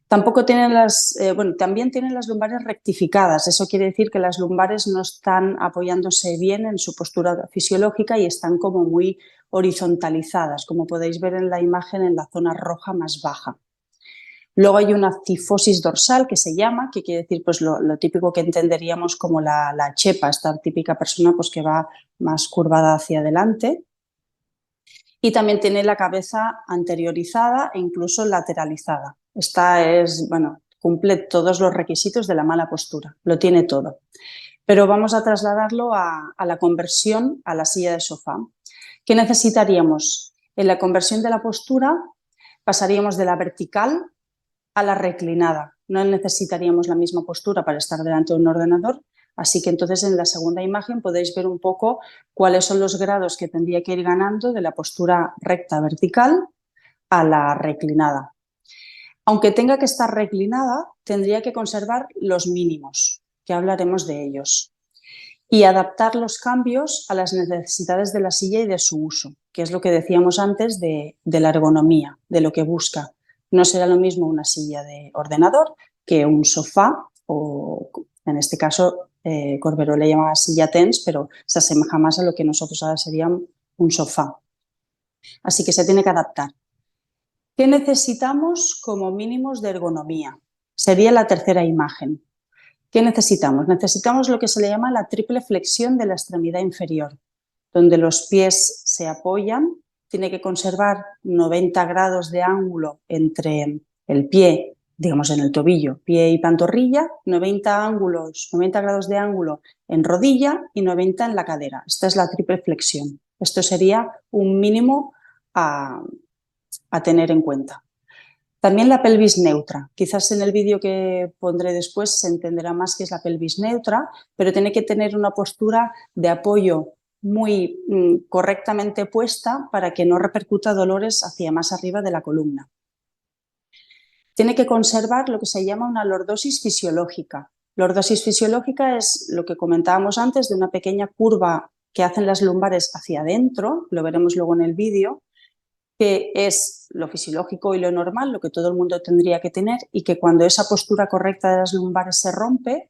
Tampoco tienen también tienen las lumbares rectificadas. Eso quiere decir que las lumbares no están apoyándose bien en su postura fisiológica y están como muy horizontalizadas, como podéis ver en la imagen en la zona roja más baja. Luego hay una cifosis dorsal que se llama, que quiere decir pues, lo típico que entenderíamos como la chepa, esta típica persona pues, que va más curvada hacia adelante. Y también tiene la cabeza anteriorizada e incluso lateralizada. Esta cumple todos los requisitos de la mala postura, lo tiene todo. Pero vamos a trasladarlo a la conversión a la silla de sofá. ¿Qué necesitaríamos? En la conversión de la postura pasaríamos de la vertical a la reclinada. No necesitaríamos la misma postura para estar delante de un ordenador, así que entonces en la segunda imagen podéis ver un poco cuáles son los grados que tendría que ir ganando de la postura recta vertical a la reclinada. Aunque tenga que estar reclinada, tendría que conservar los mínimos, que hablaremos de ellos, y adaptar los cambios a las necesidades de la silla y de su uso, que es lo que decíamos antes de la ergonomía, de lo que busca. No será lo mismo una silla de ordenador que un sofá o, en este caso, Corberó le llamaba silla TENS, pero se asemeja más a lo que nosotros ahora sería un sofá. Así que se tiene que adaptar. ¿Qué necesitamos como mínimos de ergonomía? Sería la tercera imagen. ¿Qué necesitamos? Necesitamos lo que se le llama la triple flexión de la extremidad inferior, donde los pies se apoyan. Tiene que conservar 90 grados de ángulo entre el pie, digamos en el tobillo, pie y pantorrilla, 90 grados de ángulo en rodilla y 90 en la cadera. Esta es la triple flexión. Esto sería un mínimo a tener en cuenta. También la pelvis neutra. Quizás en el vídeo que pondré después se entenderá más qué es la pelvis neutra, pero tiene que tener una postura de apoyo muy correctamente puesta para que no repercuta dolores hacia más arriba de la columna. Tiene que conservar lo que se llama una lordosis fisiológica. Lordosis fisiológica es lo que comentábamos antes de una pequeña curva que hacen las lumbares hacia adentro, lo veremos luego en el vídeo, que es lo fisiológico y lo normal, lo que todo el mundo tendría que tener, y que cuando esa postura correcta de las lumbares se rompe,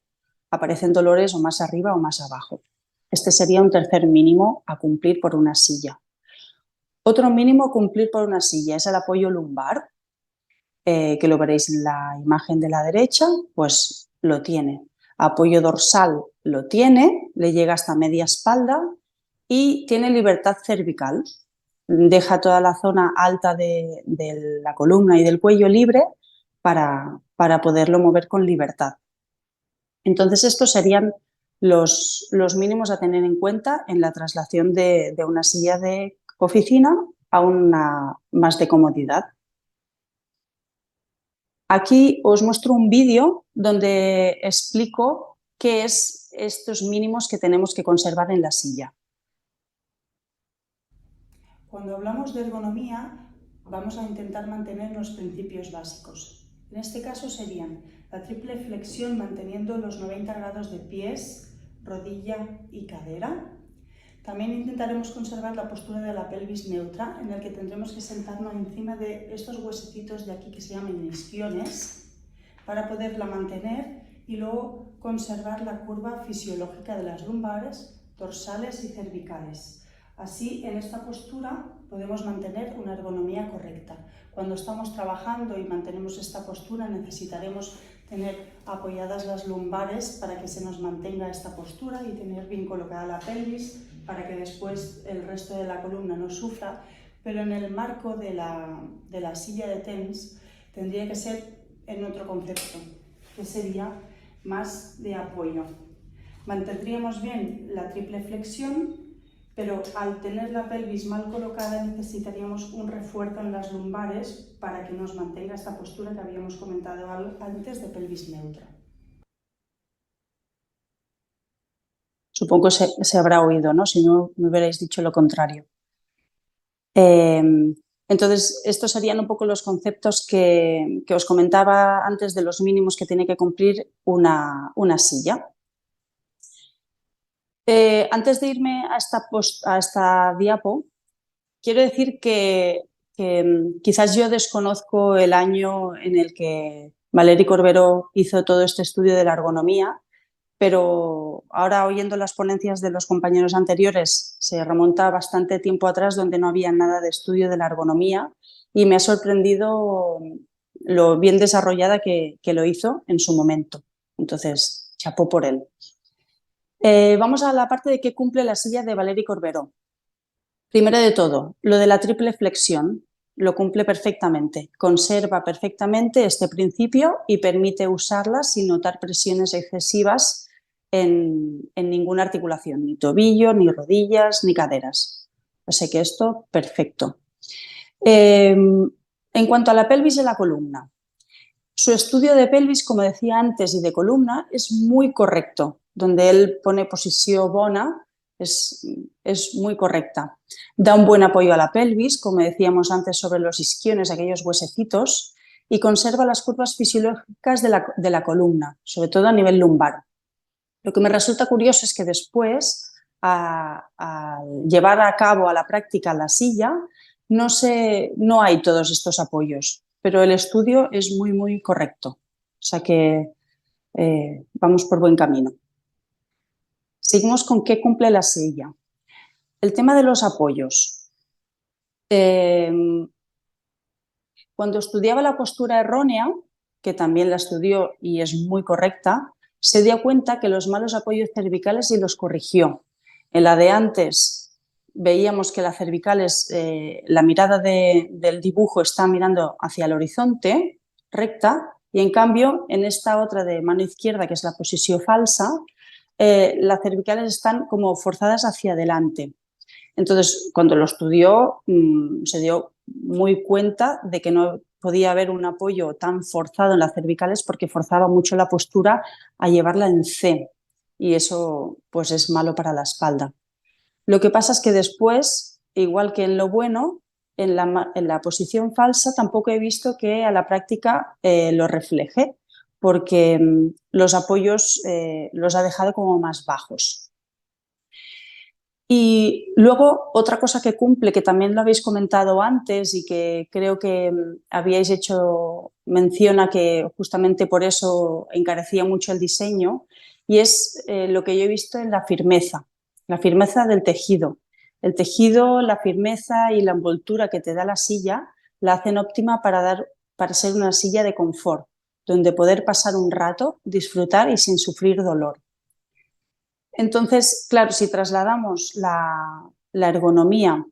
aparecen dolores o más arriba o más abajo. Este sería un tercer mínimo a cumplir por una silla. Otro mínimo a cumplir por una silla es el apoyo lumbar, que lo veréis en la imagen de la derecha, pues lo tiene. Apoyo dorsal lo tiene, le llega hasta media espalda y tiene libertad cervical. Deja toda la zona alta de la columna y del cuello libre para poderlo mover con libertad. Entonces, estos serían los mínimos a tener en cuenta en la traslación de una silla de oficina a una más de comodidad. Aquí os muestro un vídeo donde explico qué es estos mínimos que tenemos que conservar en la silla. Cuando hablamos de ergonomía, vamos a intentar mantener los principios básicos. En este caso serían la triple flexión manteniendo los 90 grados de pies, rodilla y cadera. También intentaremos conservar la postura de la pelvis neutra, en la que tendremos que sentarnos encima de estos huesecitos de aquí que se llaman isquiones, para poderla mantener y luego conservar la curva fisiológica de las lumbares, dorsales y cervicales. Así, en esta postura podemos mantener una ergonomía correcta. Cuando estamos trabajando y mantenemos esta postura, necesitaremos tener apoyadas las lumbares para que se nos mantenga esta postura y tener bien colocada la pelvis para que después el resto de la columna no sufra, pero en el marco de la silla de TENS tendría que ser en otro concepto, que sería más de apoyo. Mantendríamos bien la triple flexión, pero al tener la pelvis mal colocada necesitaríamos un refuerzo en las lumbares para que nos mantenga esta postura que habíamos comentado antes de pelvis neutra. Supongo que se habrá oído, ¿no? Si no me hubierais dicho lo contrario. Entonces, estos serían un poco los conceptos que os comentaba antes de los mínimos que tiene que cumplir una silla. Antes de irme a esta diapo, quiero decir que quizás yo desconozco el año en el que Valéry Corberó hizo todo este estudio de la ergonomía, pero ahora oyendo las ponencias de los compañeros anteriores se remonta bastante tiempo atrás donde no había nada de estudio de la ergonomía y me ha sorprendido lo bien desarrollada que lo hizo en su momento. Entonces, chapó por él. Vamos a la parte de qué cumple la silla de Valéry Corberó. Primero de todo, lo de la triple flexión lo cumple perfectamente, conserva perfectamente este principio y permite usarla sin notar presiones excesivas en ninguna articulación, ni tobillo, ni rodillas, ni caderas. Así que esto, perfecto. En cuanto a la pelvis y la columna, su estudio de pelvis, como decía antes, y de columna es muy correcto, donde él pone posició bona, es muy correcta. Da un buen apoyo a la pelvis, como decíamos antes sobre los isquiones, aquellos huesecitos, y conserva las curvas fisiológicas de la columna, sobre todo a nivel lumbar. Lo que me resulta curioso es que después, al llevar a cabo a la práctica la silla, no hay todos estos apoyos, pero el estudio es muy, muy correcto. O sea que vamos por buen camino. Seguimos con qué cumple la silla. El tema de los apoyos. Cuando estudiaba la postura errónea, que también la estudió y es muy correcta, se dio cuenta que los malos apoyos cervicales y los corrigió. En la de antes veíamos que la cervical la mirada del dibujo está mirando hacia el horizonte, recta, y en cambio en esta otra de mano izquierda, que es la posición falsa, las cervicales están como forzadas hacia adelante. Entonces, cuando lo estudió, se dio muy cuenta de que no podía haber un apoyo tan forzado en las cervicales porque forzaba mucho la postura a llevarla en C y eso pues es malo para la espalda. Lo que pasa es que después, igual que en lo bueno, en la posición falsa tampoco he visto que a la práctica lo refleje porque los apoyos los ha dejado como más bajos. Y luego otra cosa que cumple, que también lo habéis comentado antes y que creo que habíais hecho mención a que justamente por eso encarecía mucho el diseño, y es lo que yo he visto en la firmeza del tejido. El tejido, la firmeza y la envoltura que te da la silla la hacen óptima para ser una silla de confort, donde poder pasar un rato, disfrutar y sin sufrir dolor. Entonces, claro, si trasladamos la ergonomía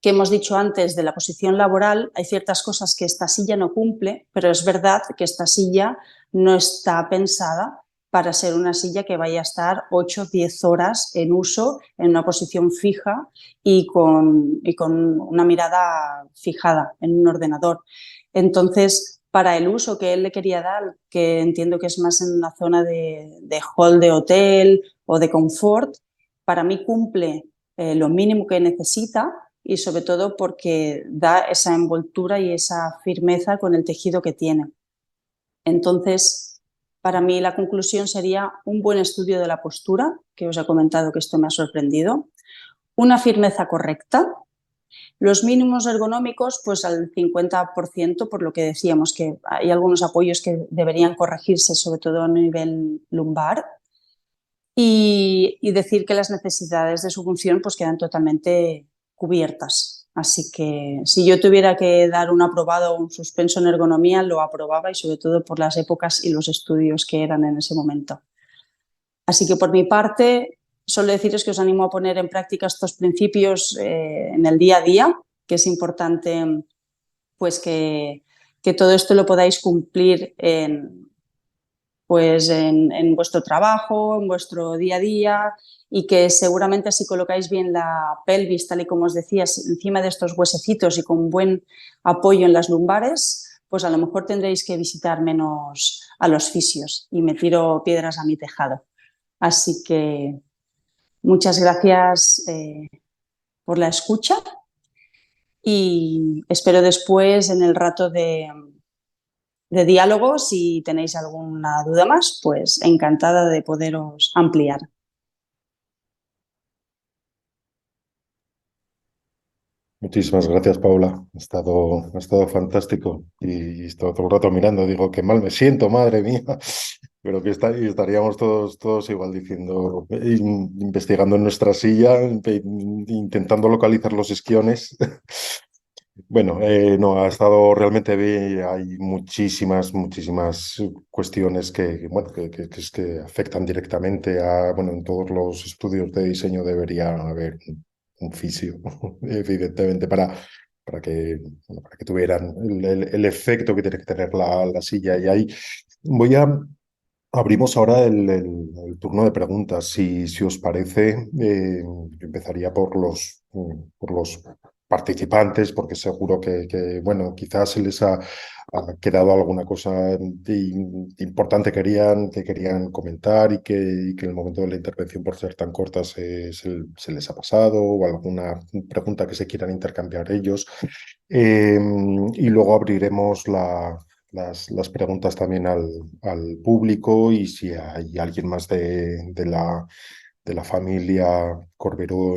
que hemos dicho antes de la posición laboral, hay ciertas cosas que esta silla no cumple, pero es verdad que esta silla no está pensada para ser una silla que vaya a estar 8 o 10 horas en uso, en una posición fija y con una mirada fijada en un ordenador. Entonces, para el uso que él le quería dar, que entiendo que es más en una zona de hall de hotel o de confort, para mí cumple lo mínimo que necesita y sobre todo porque da esa envoltura y esa firmeza con el tejido que tiene. Entonces, para mí la conclusión sería un buen estudio de la postura, que os he comentado que esto me ha sorprendido, una firmeza correcta, los mínimos ergonómicos pues al 50%, por lo que decíamos que hay algunos apoyos que deberían corregirse, sobre todo a nivel lumbar, y decir que las necesidades de su función pues quedan totalmente cubiertas. Así que si yo tuviera que dar un aprobado o un suspenso en ergonomía, lo aprobaba, y sobre todo por las épocas y los estudios que eran en ese momento. Así que por mi parte, solo deciros que os animo a poner en práctica estos principios en el día a día, que es importante pues que todo esto lo podáis cumplir en vuestro trabajo, en vuestro día a día, y que seguramente si colocáis bien la pelvis, tal y como os decía, encima de estos huesecitos y con buen apoyo en las lumbares, pues a lo mejor tendréis que visitar menos a los fisios, y me tiro piedras a mi tejado. Así que muchas gracias por la escucha, y espero después en el rato de diálogo, si tenéis alguna duda más, pues encantada de poderos ampliar. Muchísimas gracias, Paula. Ha estado fantástico y he estado todo el rato mirando. Digo, qué mal me siento, madre mía. Pero que estaríamos todos igual diciendo, investigando en nuestra silla, intentando localizar los isquiones. Bueno, no, ha estado realmente bien. Hay muchísimas cuestiones bueno, que afectan directamente a, bueno, en todos los estudios de diseño debería haber un fisio, evidentemente, bueno, para que tuvieran el efecto que tiene que tener la silla. Y ahí voy a abrimos ahora el turno de preguntas. Si os parece, yo empezaría por los participantes, porque seguro bueno, quizás se les ha quedado alguna cosa importante que querían comentar, y que en el momento de la intervención, por ser tan corta, se les ha pasado, o alguna pregunta que se quieran intercambiar ellos. Y luego abriremos las preguntas también al público, y si hay alguien más de la familia Corberó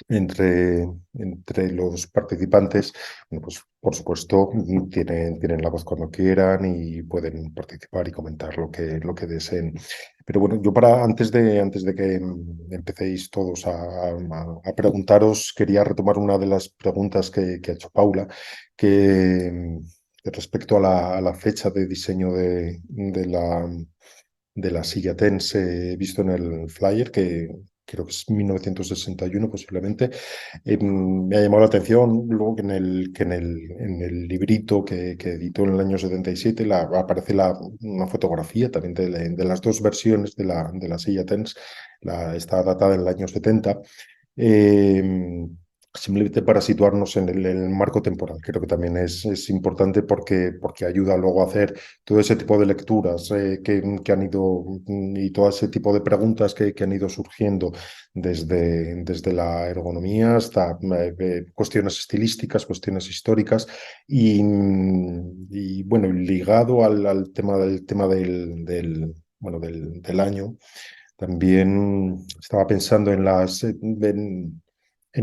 entre los participantes, bueno, pues por supuesto tienen la voz cuando quieran y pueden participar y comentar lo que deseen. Pero bueno, yo antes de que empecéis todos a preguntaros, quería retomar una de las preguntas que ha hecho Paula, que respecto a la fecha de diseño de la silla TENS, he visto en el flyer que creo que es 1961 posiblemente. Me ha llamado la atención luego en el librito que editó en el año 77 aparece una fotografía también de las dos versiones de la silla TENS. Está datada en el año 70. Eh, Simplemente para situarnos en el marco temporal. Creo que también es importante porque ayuda luego a hacer todo ese tipo de lecturas que han ido, y todo ese tipo de preguntas que han ido surgiendo desde la ergonomía hasta cuestiones estilísticas, cuestiones históricas, y bueno, ligado al tema bueno, del año. También estaba pensando en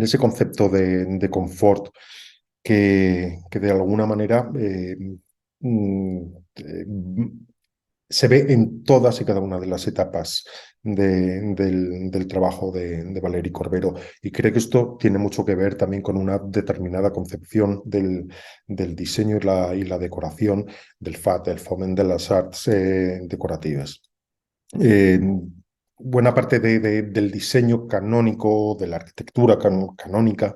ese concepto de confort que de alguna manera mm, eh, se ve en todas y cada una de las etapas del trabajo de Valéry Corbero. Y creo que esto tiene mucho que ver también con una determinada concepción del diseño y la decoración del FAD, del Foment de las Arts Decorativas. Eh, Buena parte del diseño canónico, de la arquitectura canónica,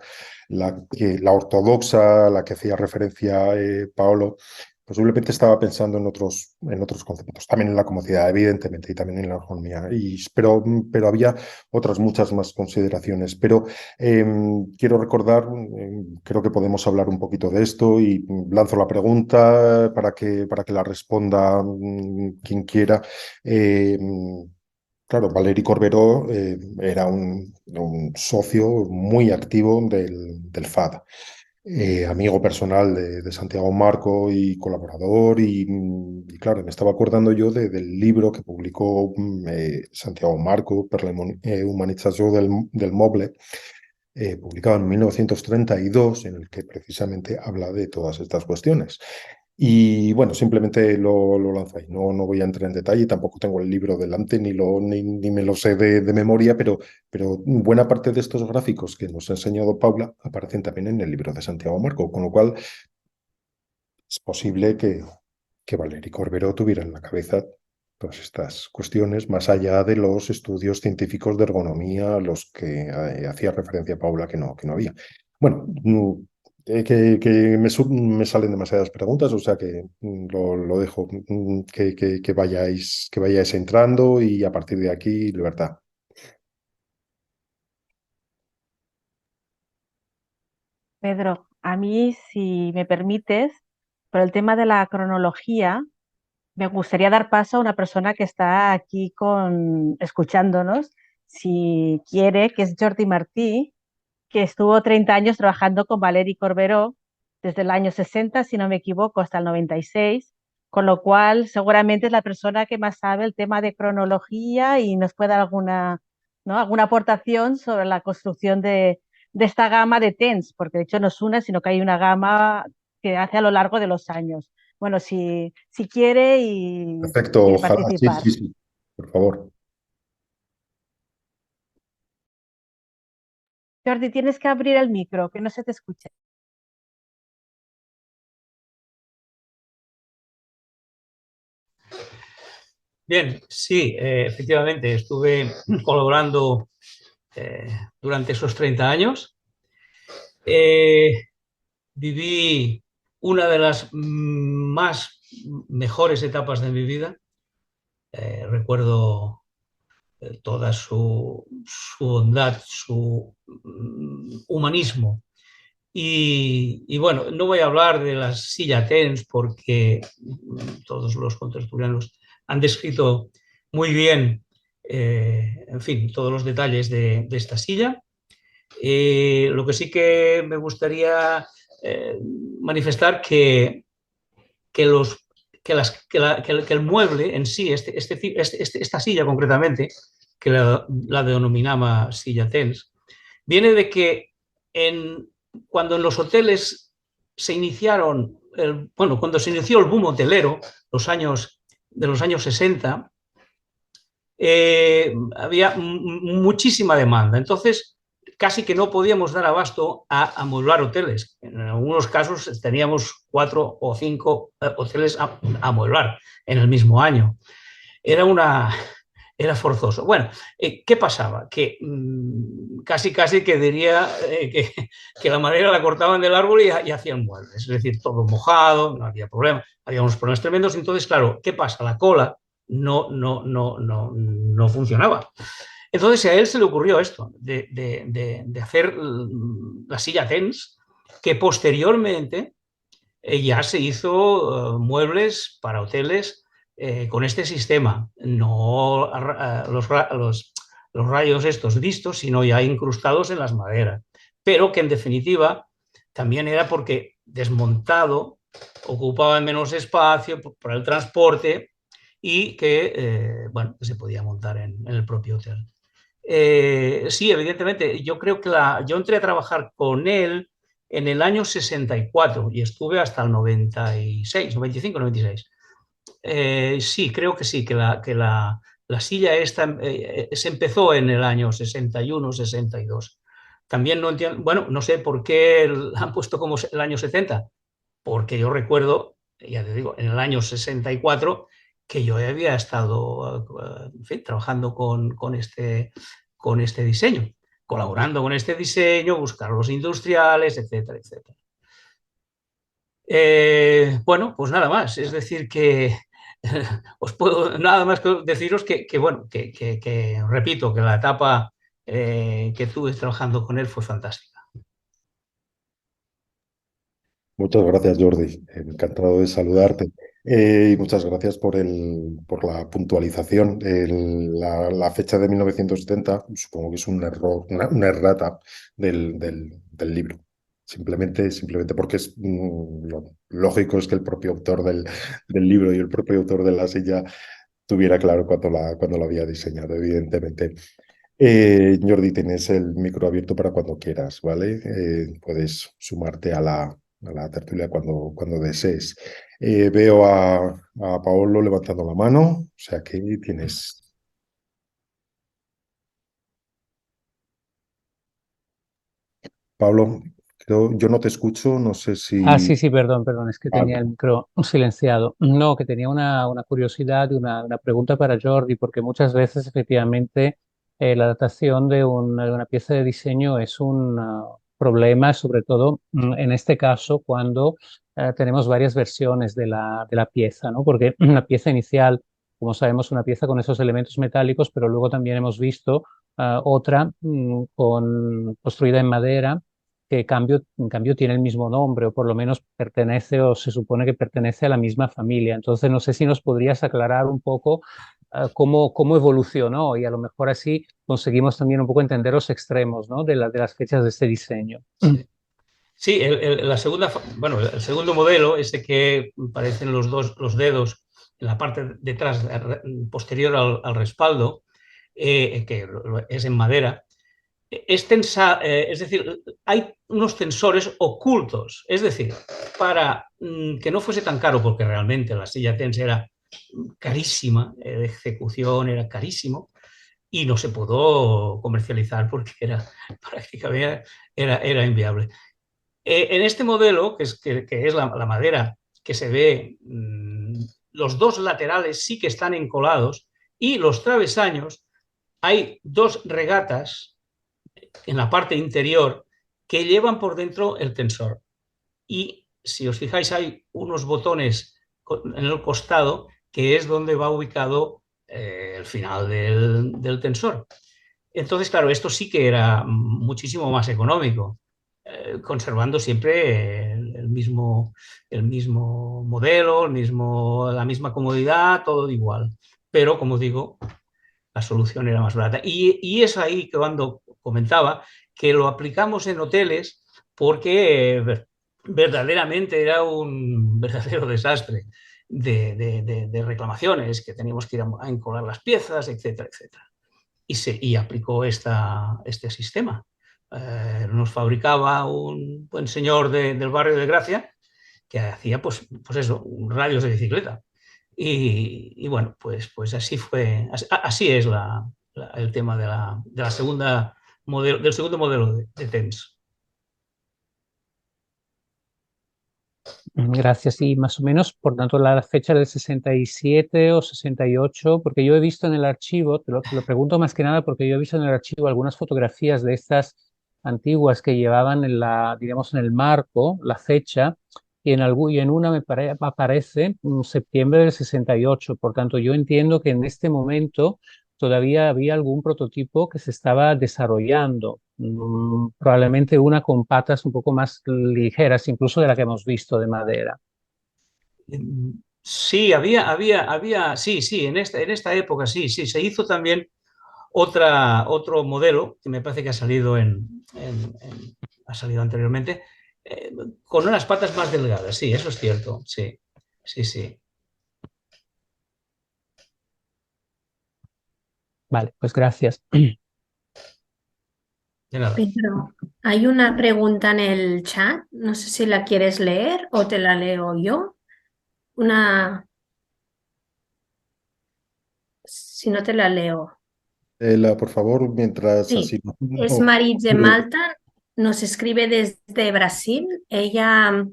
la ortodoxa, a la que hacía referencia Paolo, posiblemente estaba pensando en otros conceptos, también en la comodidad, evidentemente, y también en la ergonomía, pero había otras muchas más consideraciones. Pero quiero recordar, creo que podemos hablar un poquito de esto, y lanzo la pregunta para que la responda quien quiera. Claro, Valéry Corberó era un socio muy activo del FAD, amigo personal de Santiago Marco y colaborador, y claro, me estaba acordando yo del libro que publicó Santiago Marco per la humanització del moble, publicado en 1932, en el que precisamente habla de todas estas cuestiones. Y bueno, simplemente lo lanzo ahí. No voy a entrar en detalle, tampoco tengo el libro delante ni me lo sé de memoria, pero buena parte de estos gráficos que nos ha enseñado Paula aparecen también en el libro de Santiago Marco, con lo cual es posible que Valeri Corberó tuviera en la cabeza todas estas cuestiones, más allá de los estudios científicos de ergonomía a los que hacía referencia Paula que no había. Bueno, me salen demasiadas preguntas, o sea que lo dejo que vayáis entrando y a partir de aquí, libertad. Pedro, a mí, si me permites, por el tema de la cronología, me gustaría dar paso a una persona que está aquí escuchándonos, si quiere, que es Jordi Martí, que estuvo 30 años trabajando con Valeri Corberó desde el año 60, si no me equivoco, hasta el 96, con lo cual seguramente es la persona que más sabe el tema de cronología y nos puede dar alguna, ¿no?, alguna aportación sobre la construcción de esta gama de TENS, porque de hecho no es una, sino que hay una gama que hace a lo largo de los años. Bueno, si quiere y Perfecto, quiere ojalá, sí, participar. sí, sí, por favor. Jordi, tienes que abrir el micro, que no se te escuche. Bien, sí, efectivamente, estuve colaborando durante esos 30 años. Viví una de las más mejores etapas de mi vida. Recuerdo toda su bondad, su humanismo. Y bueno, no voy a hablar de la silla TENS porque todos los contertulianos han descrito muy bien, en fin, todos los detalles de esta silla. Lo que sí que me gustaría manifestar que, los, que, las, que el mueble en sí, esta silla concretamente, que la denominaba silla TENS, viene de que cuando en los hoteles se iniciaron, cuando se inició el boom hotelero, de los años 60, había muchísima demanda. Entonces, casi que no podíamos dar abasto a amueblar hoteles. En algunos casos teníamos 4 o 5 hoteles a amueblar en el mismo año. Era forzoso. Bueno, ¿qué pasaba? Que casi que diría que la madera la cortaban del árbol y hacían muebles. Es decir, todo mojado, no había problema. Había unos problemas tremendos. Entonces, claro, ¿qué pasa? La cola no funcionaba. Entonces a él se le ocurrió esto, de hacer la silla TENS, que posteriormente ya se hizo muebles para hoteles con este sistema, no los rayos estos vistos, sino ya incrustados en las maderas, pero que en definitiva también era porque desmontado ocupaba menos espacio para el transporte y que, bueno, se podía montar en el propio hotel. Sí, evidentemente, yo creo que yo entré a trabajar con él en el año 64 y estuve hasta el 96, 95, 96. Sí, creo que sí, que la silla esta se empezó en el año 61, 62. También no entiendo, bueno, no sé por qué han puesto como el año 70, porque yo recuerdo, ya te digo, en el año 64 que yo había estado, en fin, trabajando con este diseño, colaborando con este diseño, buscar los industriales, etcétera, etcétera. Bueno, pues nada más, es decir que os puedo nada más que deciros bueno, que repito, que la etapa que tuve trabajando con él fue fantástica. Muchas gracias, Jordi. Encantado de saludarte. Y muchas gracias por la puntualización. La fecha de 1970 supongo que es un error, una errata del libro. Simplemente porque lo lógico es que el propio autor del libro y el propio autor de la silla tuviera claro cuando la había diseñado, evidentemente. Jordi, tienes el micro abierto para cuando quieras, ¿vale? Puedes sumarte a la tertulia cuando desees. Veo a Paolo levantando la mano, o sea que tienes... Pablo, yo no te escucho, no sé Ah, si... sí, sí, perdón, es que Ah, tenía el micro silenciado. No, que tenía una curiosidad y una pregunta para Jordi, porque muchas veces efectivamente la adaptación de una pieza de diseño es un problema, sobre todo en este caso cuando tenemos varias versiones de la pieza, ¿no? Porque la pieza inicial, como sabemos, una pieza con esos elementos metálicos, pero luego también hemos visto otra construida en madera que en cambio tiene el mismo nombre o por lo menos pertenece o se supone que pertenece a la misma familia. Entonces, no sé si nos podrías aclarar un poco cómo evolucionó y a lo mejor así conseguimos también un poco entender los extremos, ¿no? De las fechas de este diseño. Sí. Sí, bueno, el segundo modelo, ese que parecen los dedos en la parte detrás, posterior al respaldo, que es en madera, es decir, hay unos tensores ocultos, es decir, para que no fuese tan caro, porque realmente la silla TENS era carísima, de ejecución era carísimo, y no se pudo comercializar porque era prácticamente era inviable. En este modelo, que es la madera que se ve, los dos laterales sí que están encolados y los travesaños, hay dos regatas en la parte interior que llevan por dentro el tensor. Y si os fijáis, hay unos botones en el costado que es donde va ubicado el final del tensor. Entonces, claro, esto sí que era muchísimo más económico, conservando siempre el mismo modelo, la misma comodidad, todo igual. Pero, como digo, la solución era más barata. Y es ahí que cuando comentaba que lo aplicamos en hoteles porque verdaderamente era un verdadero desastre de reclamaciones, que teníamos que ir a encolar las piezas, etcétera, etcétera. Y aplicó este sistema. Nos fabricaba un buen señor del barrio de Gracia que hacía pues eso, radios de bicicleta. Y bueno, pues así fue, así es el tema de la segunda modelo, del segundo modelo de TENS. Gracias. Y más o menos, por tanto, la fecha del 67 o 68, porque yo he visto en el archivo, te lo pregunto más que nada porque yo he visto en el archivo algunas fotografías de estas antiguas que llevaban digamos, en el marco la fecha, y en una aparece septiembre del 68. Por tanto, yo entiendo que en este momento todavía había algún prototipo que se estaba desarrollando, probablemente una con patas un poco más ligeras, incluso de la que hemos visto de madera. Sí, sí, en esta época sí, se hizo también otro modelo que me parece que ha salido ha salido anteriormente, eh, con unas patas más delgadas, sí, eso es cierto, sí, sí, sí. Vale, pues gracias. De nada. Pedro, hay una pregunta en el chat, no sé si la quieres leer o te la leo yo. Si no te la leo. Por favor, mientras Sí, así... es no, Maritze Malta, nos escribe desde Brasil. Ella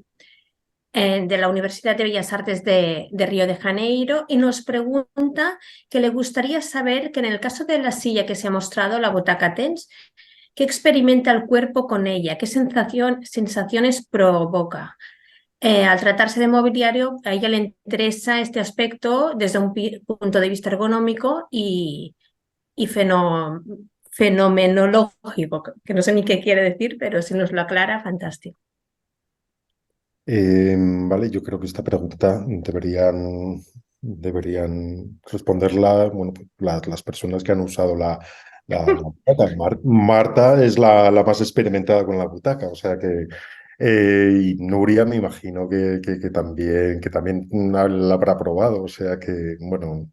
de la Universidad de Bellas Artes de Río de Janeiro y nos pregunta que le gustaría saber que en el caso de la silla que se ha mostrado, la butaca TENS, ¿qué experimenta el cuerpo con ella? ¿Qué sensaciones provoca? Al tratarse de mobiliario, a ella le interesa este aspecto desde un punto de vista ergonómico y fenomenológico, que no sé ni qué quiere decir, pero si nos lo aclara, fantástico. Vale, yo creo que esta pregunta deberían responderla, bueno, pues, las personas que han usado la butaca. Marta es la más experimentada con la butaca, o sea que y Nuria me imagino que también la habrá probado, o sea que, bueno,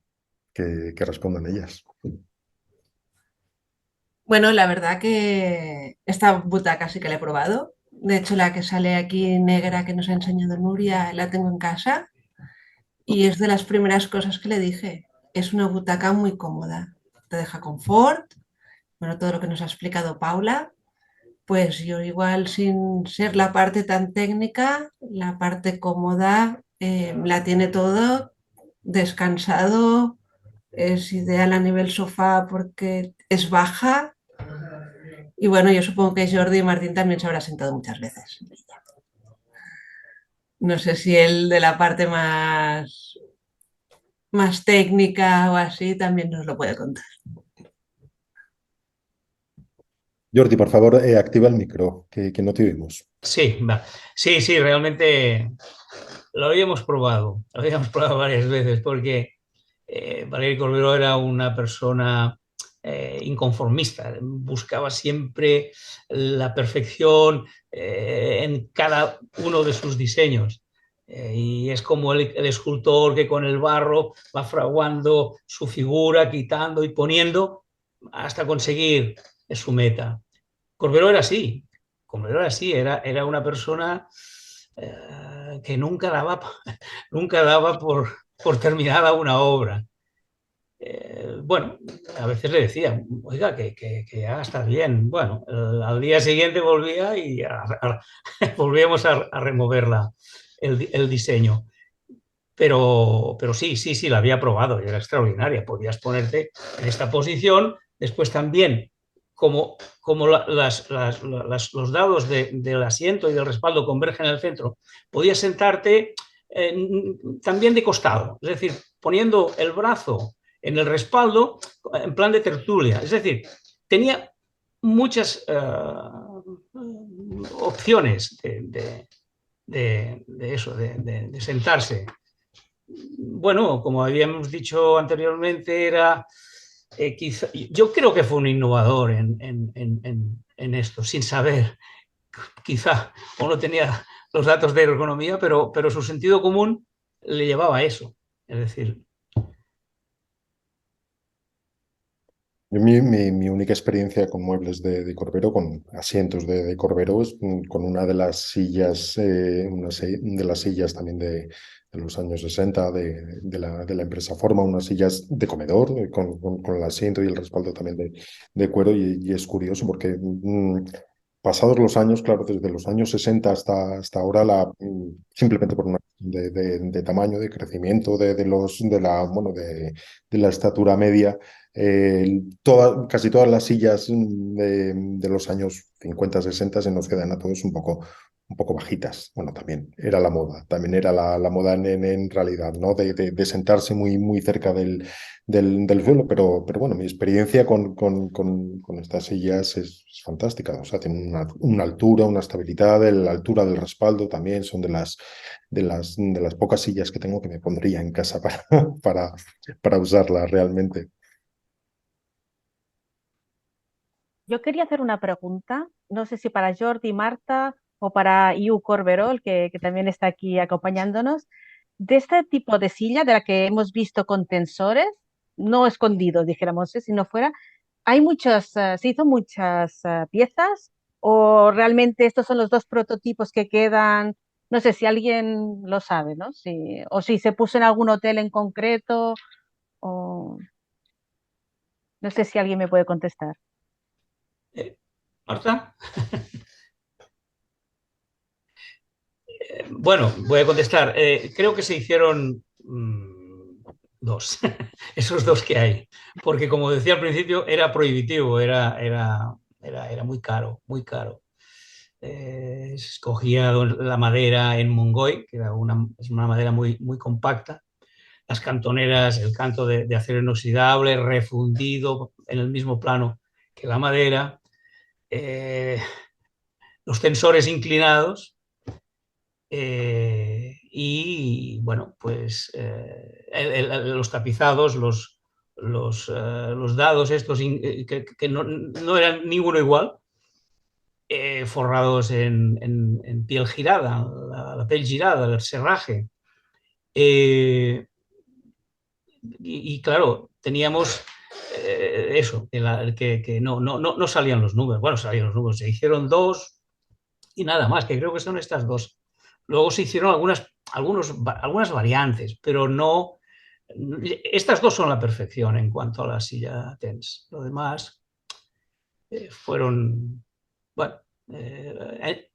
que respondan ellas. Bueno, la verdad que esta butaca sí que la he probado. De hecho, la que sale aquí negra que nos ha enseñado Nuria la tengo en casa Y es de las primeras cosas que le dije. Es una butaca muy cómoda, te deja confort, bueno, todo lo que nos ha explicado Paula, pues yo igual sin ser la parte tan técnica, la parte cómoda la tiene todo, descansado, es ideal a nivel sofá porque es baja y bueno, yo supongo que Jordi y Martín también se habrá sentado muchas veces. No sé si el de la parte más técnica o así también nos lo puede contar. Jordi, por favor, activa el micro, que no te oímos. Sí, sí, sí, realmente lo habíamos probado varias veces porque Valeri Corberó era una persona inconformista, buscaba siempre la perfección en cada uno de sus diseños. Y es como el escultor que con el barro va fraguando su figura, quitando y poniendo hasta conseguir su meta. Corberó era así, Corberó era así, era una persona que nunca daba por terminada una obra. Bueno, a veces le decía, oiga, que ya está bien. Bueno, al día siguiente volvía y volvíamos a remover el diseño. Pero sí, sí, sí, la había probado y era extraordinaria. Podías ponerte en esta posición, después también, como los dados del asiento y del respaldo convergen en el centro, podías sentarte también de costado, es decir, poniendo el brazo en el respaldo en plan de tertulia. Es decir, tenía muchas opciones de eso, de sentarse. Bueno, como habíamos dicho anteriormente, yo creo que fue un innovador en esto, sin saber, quizá, o no tenía los datos de ergonomía, pero su sentido común le llevaba a eso. Es decir, Mi única experiencia con muebles de Corbero, con asientos de Corbero, es con una de las sillas, de las sillas también de los años 60 de la empresa Forma, unas sillas de comedor, con el asiento y el respaldo también de cuero, y es curioso porque pasados los años, claro, desde los años 60 hasta ahora, simplemente por una cuestión de tamaño, de crecimiento, de la estatura media, casi todas las sillas de los años 50, 60 se nos quedan a todos un poco bajitas. Bueno, también era la moda, también era la moda en realidad, ¿no? De sentarse muy, muy cerca del suelo, pero bueno, mi experiencia con estas sillas es fantástica. O sea, tienen una altura, una estabilidad, la altura del respaldo también son de las pocas sillas que tengo que me pondría en casa para usarlas realmente. Yo quería hacer una pregunta, no sé si para Jordi, Marta o para Iu Corberol, que también está aquí acompañándonos. De este tipo de silla, de la que hemos visto con tensores, no escondidos, dijéramos, si no fuera, ¿hay muchas, se hizo muchas piezas o realmente estos son los dos prototipos que quedan? No sé si alguien lo sabe, ¿no? O si se puso en algún hotel en concreto, o no sé si alguien me puede contestar. Marta. Bueno, voy a contestar. Creo que se hicieron dos, esos dos que hay, porque como decía al principio, era prohibitivo, era muy caro, muy caro. Se escogía la madera en Mongoy, que es una madera muy, muy compacta. Las cantoneras, el canto de acero inoxidable, refundido en el mismo plano que la madera. Los tensores inclinados. Y bueno, pues los tapizados, los dados estos que no eran ninguno igual, forrados en piel girada, la piel girada, el serraje. Y claro, teníamos eso, que no salían los números. Bueno, salían los números, se hicieron dos y nada más, que creo que son estas dos. Luego se hicieron algunas algunas variantes, pero no. Estas dos son la perfección en cuanto a la silla TENS. Lo demás fueron, bueno,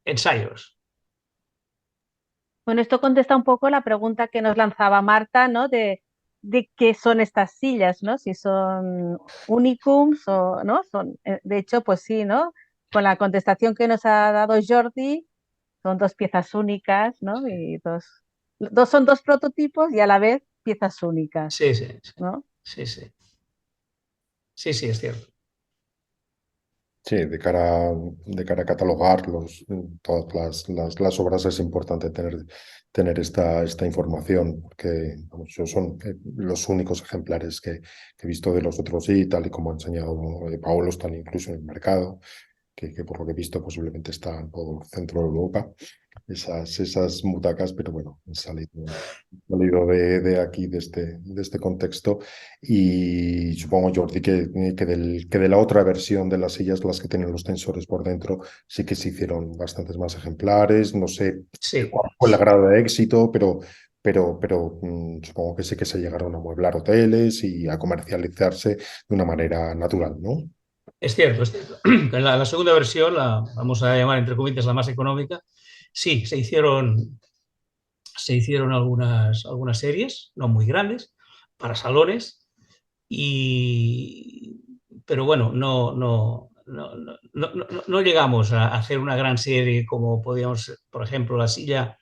ensayos. Bueno, esto contesta un poco la pregunta que nos lanzaba Marta, ¿no? De qué son estas sillas, ¿no? Si son unicums o no. De hecho, pues sí, ¿no? Con la contestación que nos ha dado Jordi, son dos piezas únicas, ¿no? Y son dos prototipos y a la vez piezas únicas, Sí, sí, sí, ¿no? sí, sí. Sí, sí, es cierto. Sí, de cara a catalogar todas las obras es importante tener esta información, porque vamos, son los únicos ejemplares que he visto de los otros y tal y como ha enseñado Paolo, están incluso en el mercado, que por lo que he visto posiblemente está en todo el centro de Europa, esas butacas, pero bueno, han salido de aquí, de este contexto, y supongo, Jordi, que de la otra versión de las sillas, las que tienen los tensores por dentro, sí que se hicieron bastantes más ejemplares, no sé Sí, cuál fue el grado de éxito, pero supongo que sí que se llegaron a amueblar hoteles y a comercializarse de una manera natural, ¿no? es cierto, es cierto. La segunda versión, la vamos a llamar entre comillas la más económica, sí, se hicieron algunas series, no muy grandes, para salones, y, pero bueno, no llegamos a hacer una gran serie como podíamos, por ejemplo, la silla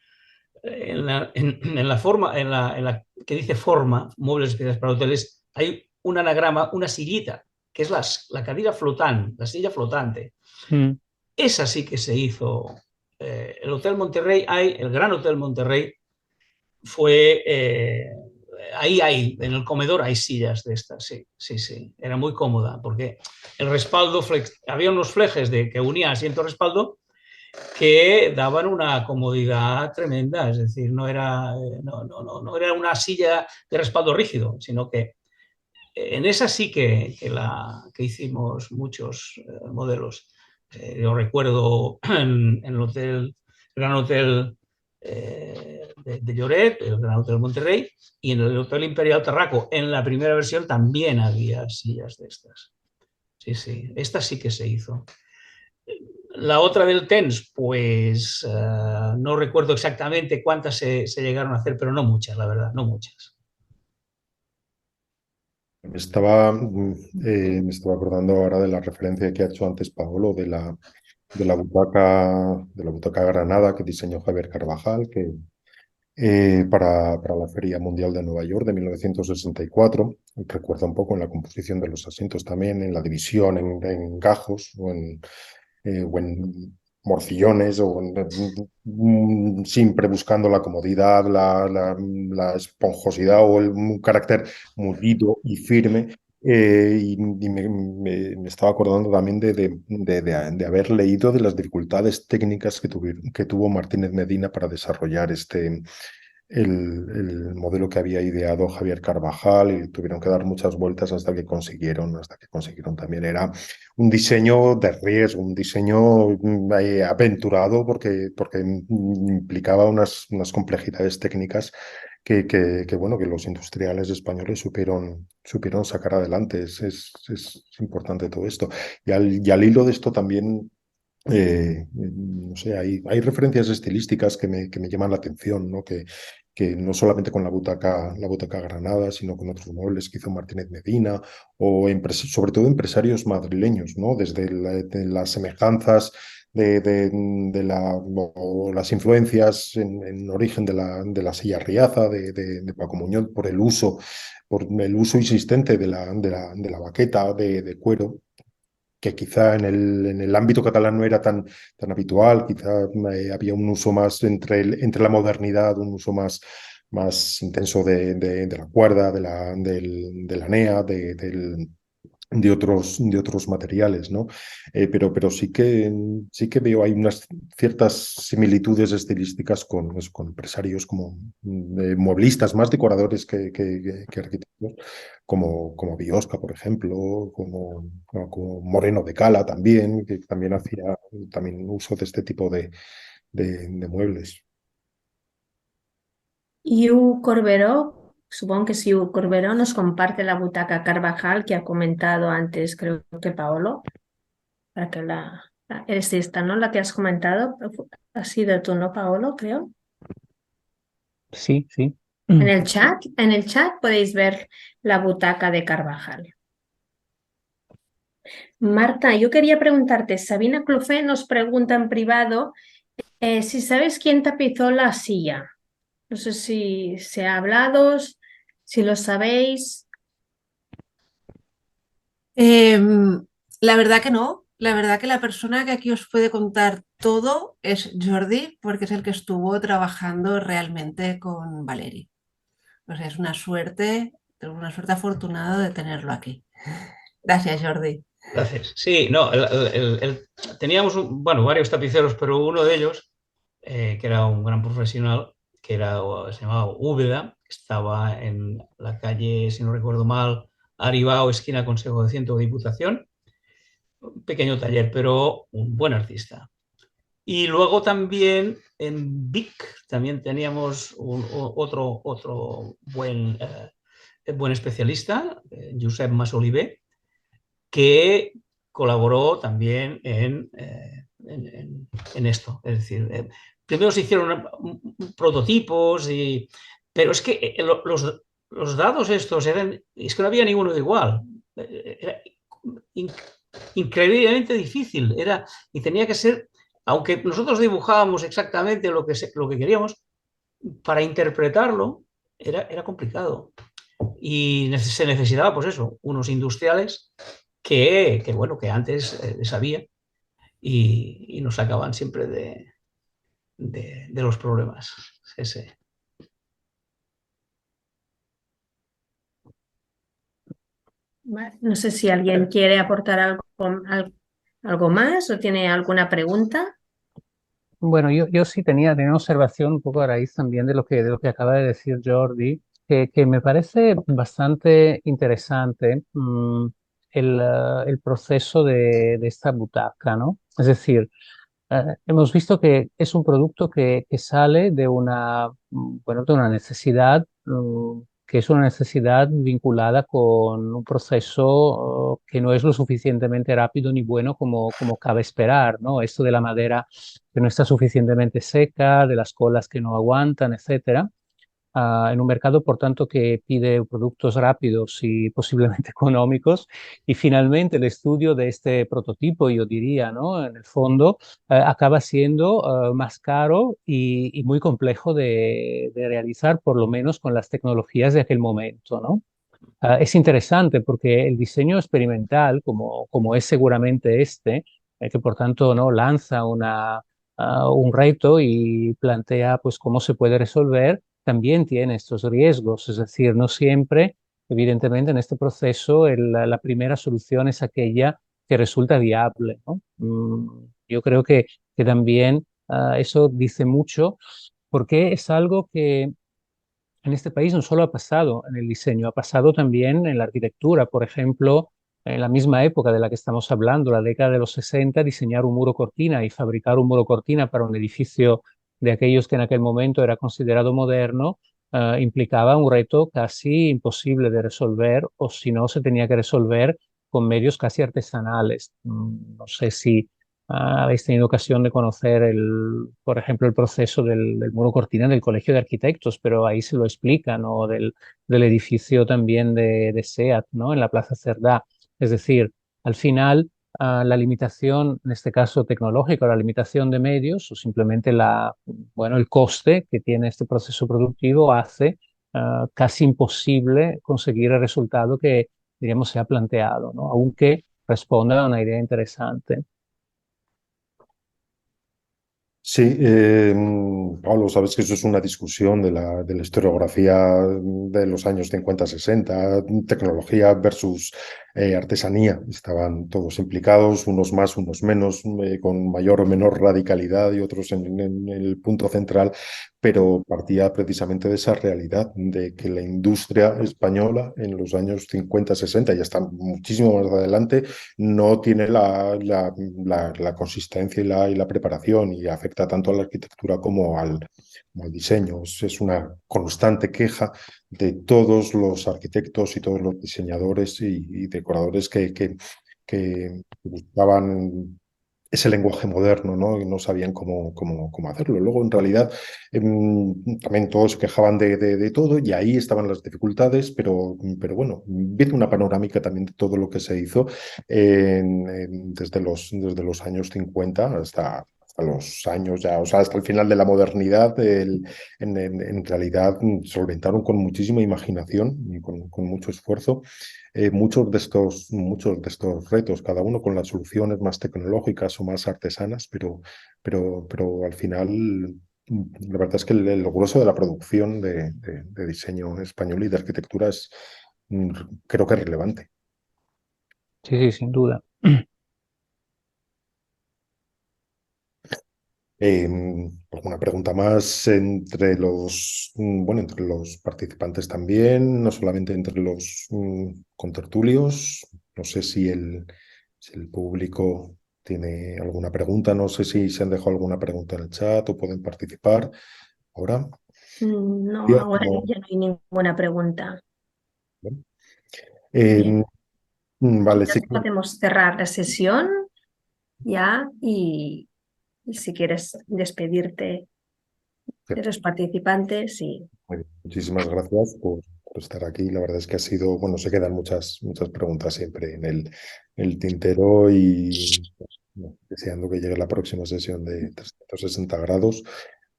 en la forma, en la que dice forma, muebles especiales para hoteles, hay un anagrama, una sillita, que es la cadira flotante, la silla flotante. Mm. Esa sí que se hizo. El Hotel Monterrey, el Gran Hotel Monterrey, fue. Ahí, en el comedor hay sillas de estas, sí, sí, sí. Era muy cómoda porque el respaldo, había unos flejes que unían asiento-respaldo que daban una comodidad tremenda, es decir, no era una silla de respaldo rígido, sino que en esa sí que hicimos muchos modelos. Yo recuerdo en el Gran Hotel de Lloret, el Gran Hotel Monterrey, y en el Hotel Imperial Tarraco, en la primera versión también había sillas de estas. Sí, sí, esta sí que se hizo. La otra del TENS, pues no recuerdo exactamente cuántas se llegaron a hacer, pero no muchas, la verdad, no muchas. Me estaba acordando ahora de la referencia que ha hecho antes Paolo de la butaca Granada que diseñó Javier Carvajal, que para la Feria Mundial de Nueva York de 1964. Recuerda un poco en la composición de los asientos también, en la división en gajos o en morcillones, siempre buscando la comodidad, la esponjosidad o un carácter mullido y firme. Y me estaba acordando también de haber leído de las dificultades técnicas que tuvo Martínez Medina para desarrollar el modelo que había ideado Javier Carvajal, y tuvieron que dar muchas vueltas hasta que consiguieron también. Era un diseño de riesgo, un diseño aventurado, porque implicaba unas complejidades técnicas bueno, que los industriales españoles supieron sacar adelante. Es importante todo esto. Y al hilo de esto también, no sé, hay referencias estilísticas que me llaman la atención, ¿no? Que no solamente con la butaca Granada, sino con otros muebles que hizo Martínez Medina, sobre todo empresarios madrileños, ¿no? Desde de las semejanzas o las influencias en origen de la silla Riaza, de Paco Muñoz, por el uso insistente de la baqueta de cuero, que quizá en el ámbito catalán no era tan habitual. Quizá había un uso más entre la modernidad, un uso más intenso de la cuerda, de la NEA, de otros materiales, ¿no? Pero sí que veo hay unas ciertas similitudes estilísticas con empresarios como mueblistas, más decoradores que arquitectos, como Biosca, por ejemplo, como Moreno de Cala también, que también hacía también uso de este tipo de muebles. Yu Corberó, supongo que si Yu Corberó nos comparte la butaca Carvajal que ha comentado antes, creo que Paolo, para que eres esta, ¿no? La que has comentado, ha sido tú, ¿no, Paolo? Creo. Sí, sí. En el chat podéis ver la butaca de Carvajal. Marta, yo quería preguntarte, Sabina Clofé nos pregunta en privado si sabes quién tapizó la silla. No sé si se ha hablado, si lo sabéis. La verdad que no. La verdad que la persona que aquí os puede contar todo es Jordi, porque es el que estuvo trabajando realmente con Valeri. O sea, es una suerte afortunada de tenerlo aquí. Gracias, Jordi. Gracias. Sí, no, teníamos varios tapiceros, pero uno de ellos, que era un gran profesional, se llamaba Úbeda, que estaba en la calle, si no recuerdo mal, Aribao, esquina Consejo de Ciento, Diputación. Un pequeño taller, pero un buen artista. Y luego también en Vic también teníamos otro buen especialista, Josep Masoliver, que colaboró también en esto. Es decir, primero se hicieron prototipos, pero es que los dados estos es que no había ninguno igual. Era increíblemente difícil. Y tenía que ser, aunque nosotros dibujábamos exactamente lo que queríamos, para interpretarlo era complicado. Y se necesitaba, pues eso, unos industriales que antes sabían y nos sacaban siempre de los problemas. Sí, sí. No sé si alguien quiere aportar algo más o tiene alguna pregunta. Bueno, yo sí tenía una observación un poco a raíz también de lo que acaba de decir Jordi, que me parece bastante interesante el proceso de esta butaca, ¿no? Es decir, hemos visto que es un producto que sale de de una necesidad, que es una necesidad vinculada con un proceso que no es lo suficientemente rápido ni bueno como cabe esperar, ¿no? Esto de la madera que no está suficientemente seca, de las colas que no aguantan, etcétera. En un mercado, por tanto, que pide productos rápidos y posiblemente económicos. Y finalmente el estudio de este prototipo, yo diría, ¿no? En el fondo, acaba siendo más caro y muy complejo de realizar, por lo menos con las tecnologías de aquel momento, ¿no? Es interesante porque el diseño experimental, como es seguramente este, que por tanto no lanza un reto y plantea pues cómo se puede resolver, también tiene estos riesgos. Es decir, no siempre, evidentemente, en este proceso la primera solución es aquella que resulta viable, ¿no? Yo creo que también eso dice mucho porque es algo que en este país no solo ha pasado en el diseño, ha pasado también en la arquitectura. Por ejemplo, en la misma época de la que estamos hablando, la década de los 60, diseñar un muro cortina y fabricar un muro cortina para un edificio de aquellos que en aquel momento era considerado moderno, implicaba un reto casi imposible de resolver, o si no, se tenía que resolver con medios casi artesanales. No sé si habéis tenido ocasión de conocer, por ejemplo, el proceso del muro cortina del Colegio de Arquitectos, pero ahí se lo explican, o del edificio también de SEAT, ¿no? En la Plaza Cerdá. Es decir, al final, la limitación, en este caso tecnológica, la limitación de medios o simplemente el coste que tiene este proceso productivo hace casi imposible conseguir el resultado que, diríamos, se ha planteado, ¿no? Aunque responda a una idea interesante. Sí, Pablo, sabes que eso es una discusión de la historiografía de los años 50-60, tecnología versus artesanía. Estaban todos implicados, unos más, unos menos, con mayor o menor radicalidad y otros en el punto central, pero partía precisamente de esa realidad de que la industria española en los años 50, 60 y hasta muchísimo más adelante no tiene la consistencia y la preparación y afecta tanto a la arquitectura como al diseño. Es una constante queja de todos los arquitectos y todos los diseñadores y decoradores que buscaban ese lenguaje moderno, ¿no? Y no sabían cómo hacerlo. Luego, en realidad, también todos se quejaban de todo y ahí estaban las dificultades, pero bueno, viene una panorámica también de todo lo que se hizo desde los años 50 hasta los años ya, o sea, hasta el final de la modernidad. En realidad solventaron con muchísima imaginación y con mucho esfuerzo muchos de estos retos, cada uno con las soluciones más tecnológicas o más artesanas, pero al final la verdad es que el grueso de la producción de diseño español y de arquitectura es, creo que es relevante. Sí, sí, sin duda. ¿Alguna pregunta más entre los participantes también, no solamente entre los contertulios? No sé si el público tiene alguna pregunta, no sé si se han dejado alguna pregunta en el chat o pueden participar ahora. No, Bien, ahora ya no hay ninguna pregunta. Bien. Bien, Vale, sí. quizás podemos cerrar la sesión ya y si quieres despedirte de los participantes y Muy bien, muchísimas gracias por estar aquí. La verdad es que ha sido, bueno, se quedan muchas preguntas siempre en el tintero y bueno, deseando que llegue la próxima sesión de 360 grados.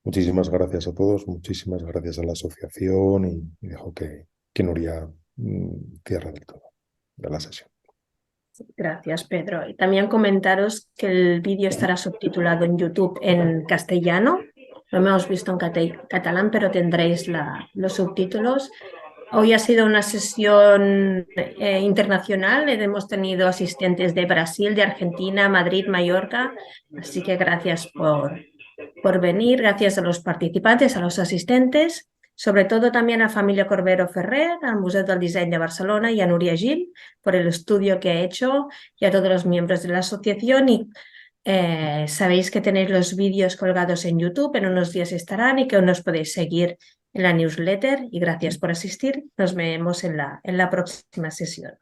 Muchísimas gracias a todos, muchísimas gracias a la asociación y dejo que Nuria cierre del todo de la sesión. gracias, Pedro. Y también comentaros que el vídeo estará subtitulado en YouTube en castellano. Lo hemos visto en catalán, pero tendréis los subtítulos. Hoy ha sido una sesión internacional. Hemos tenido asistentes de Brasil, de Argentina, Madrid, Mallorca. Así que gracias por venir. Gracias a los participantes, a los asistentes. Sobre todo también a la familia Corbero Ferrer, al Museo del Diseño de Barcelona y a Núria Gil por el estudio que ha hecho y a todos los miembros de la asociación. Y sabéis que tenéis los vídeos colgados en YouTube, en unos días estarán y que nos podéis seguir en la newsletter. Y gracias por asistir. Nos vemos en la próxima sesión.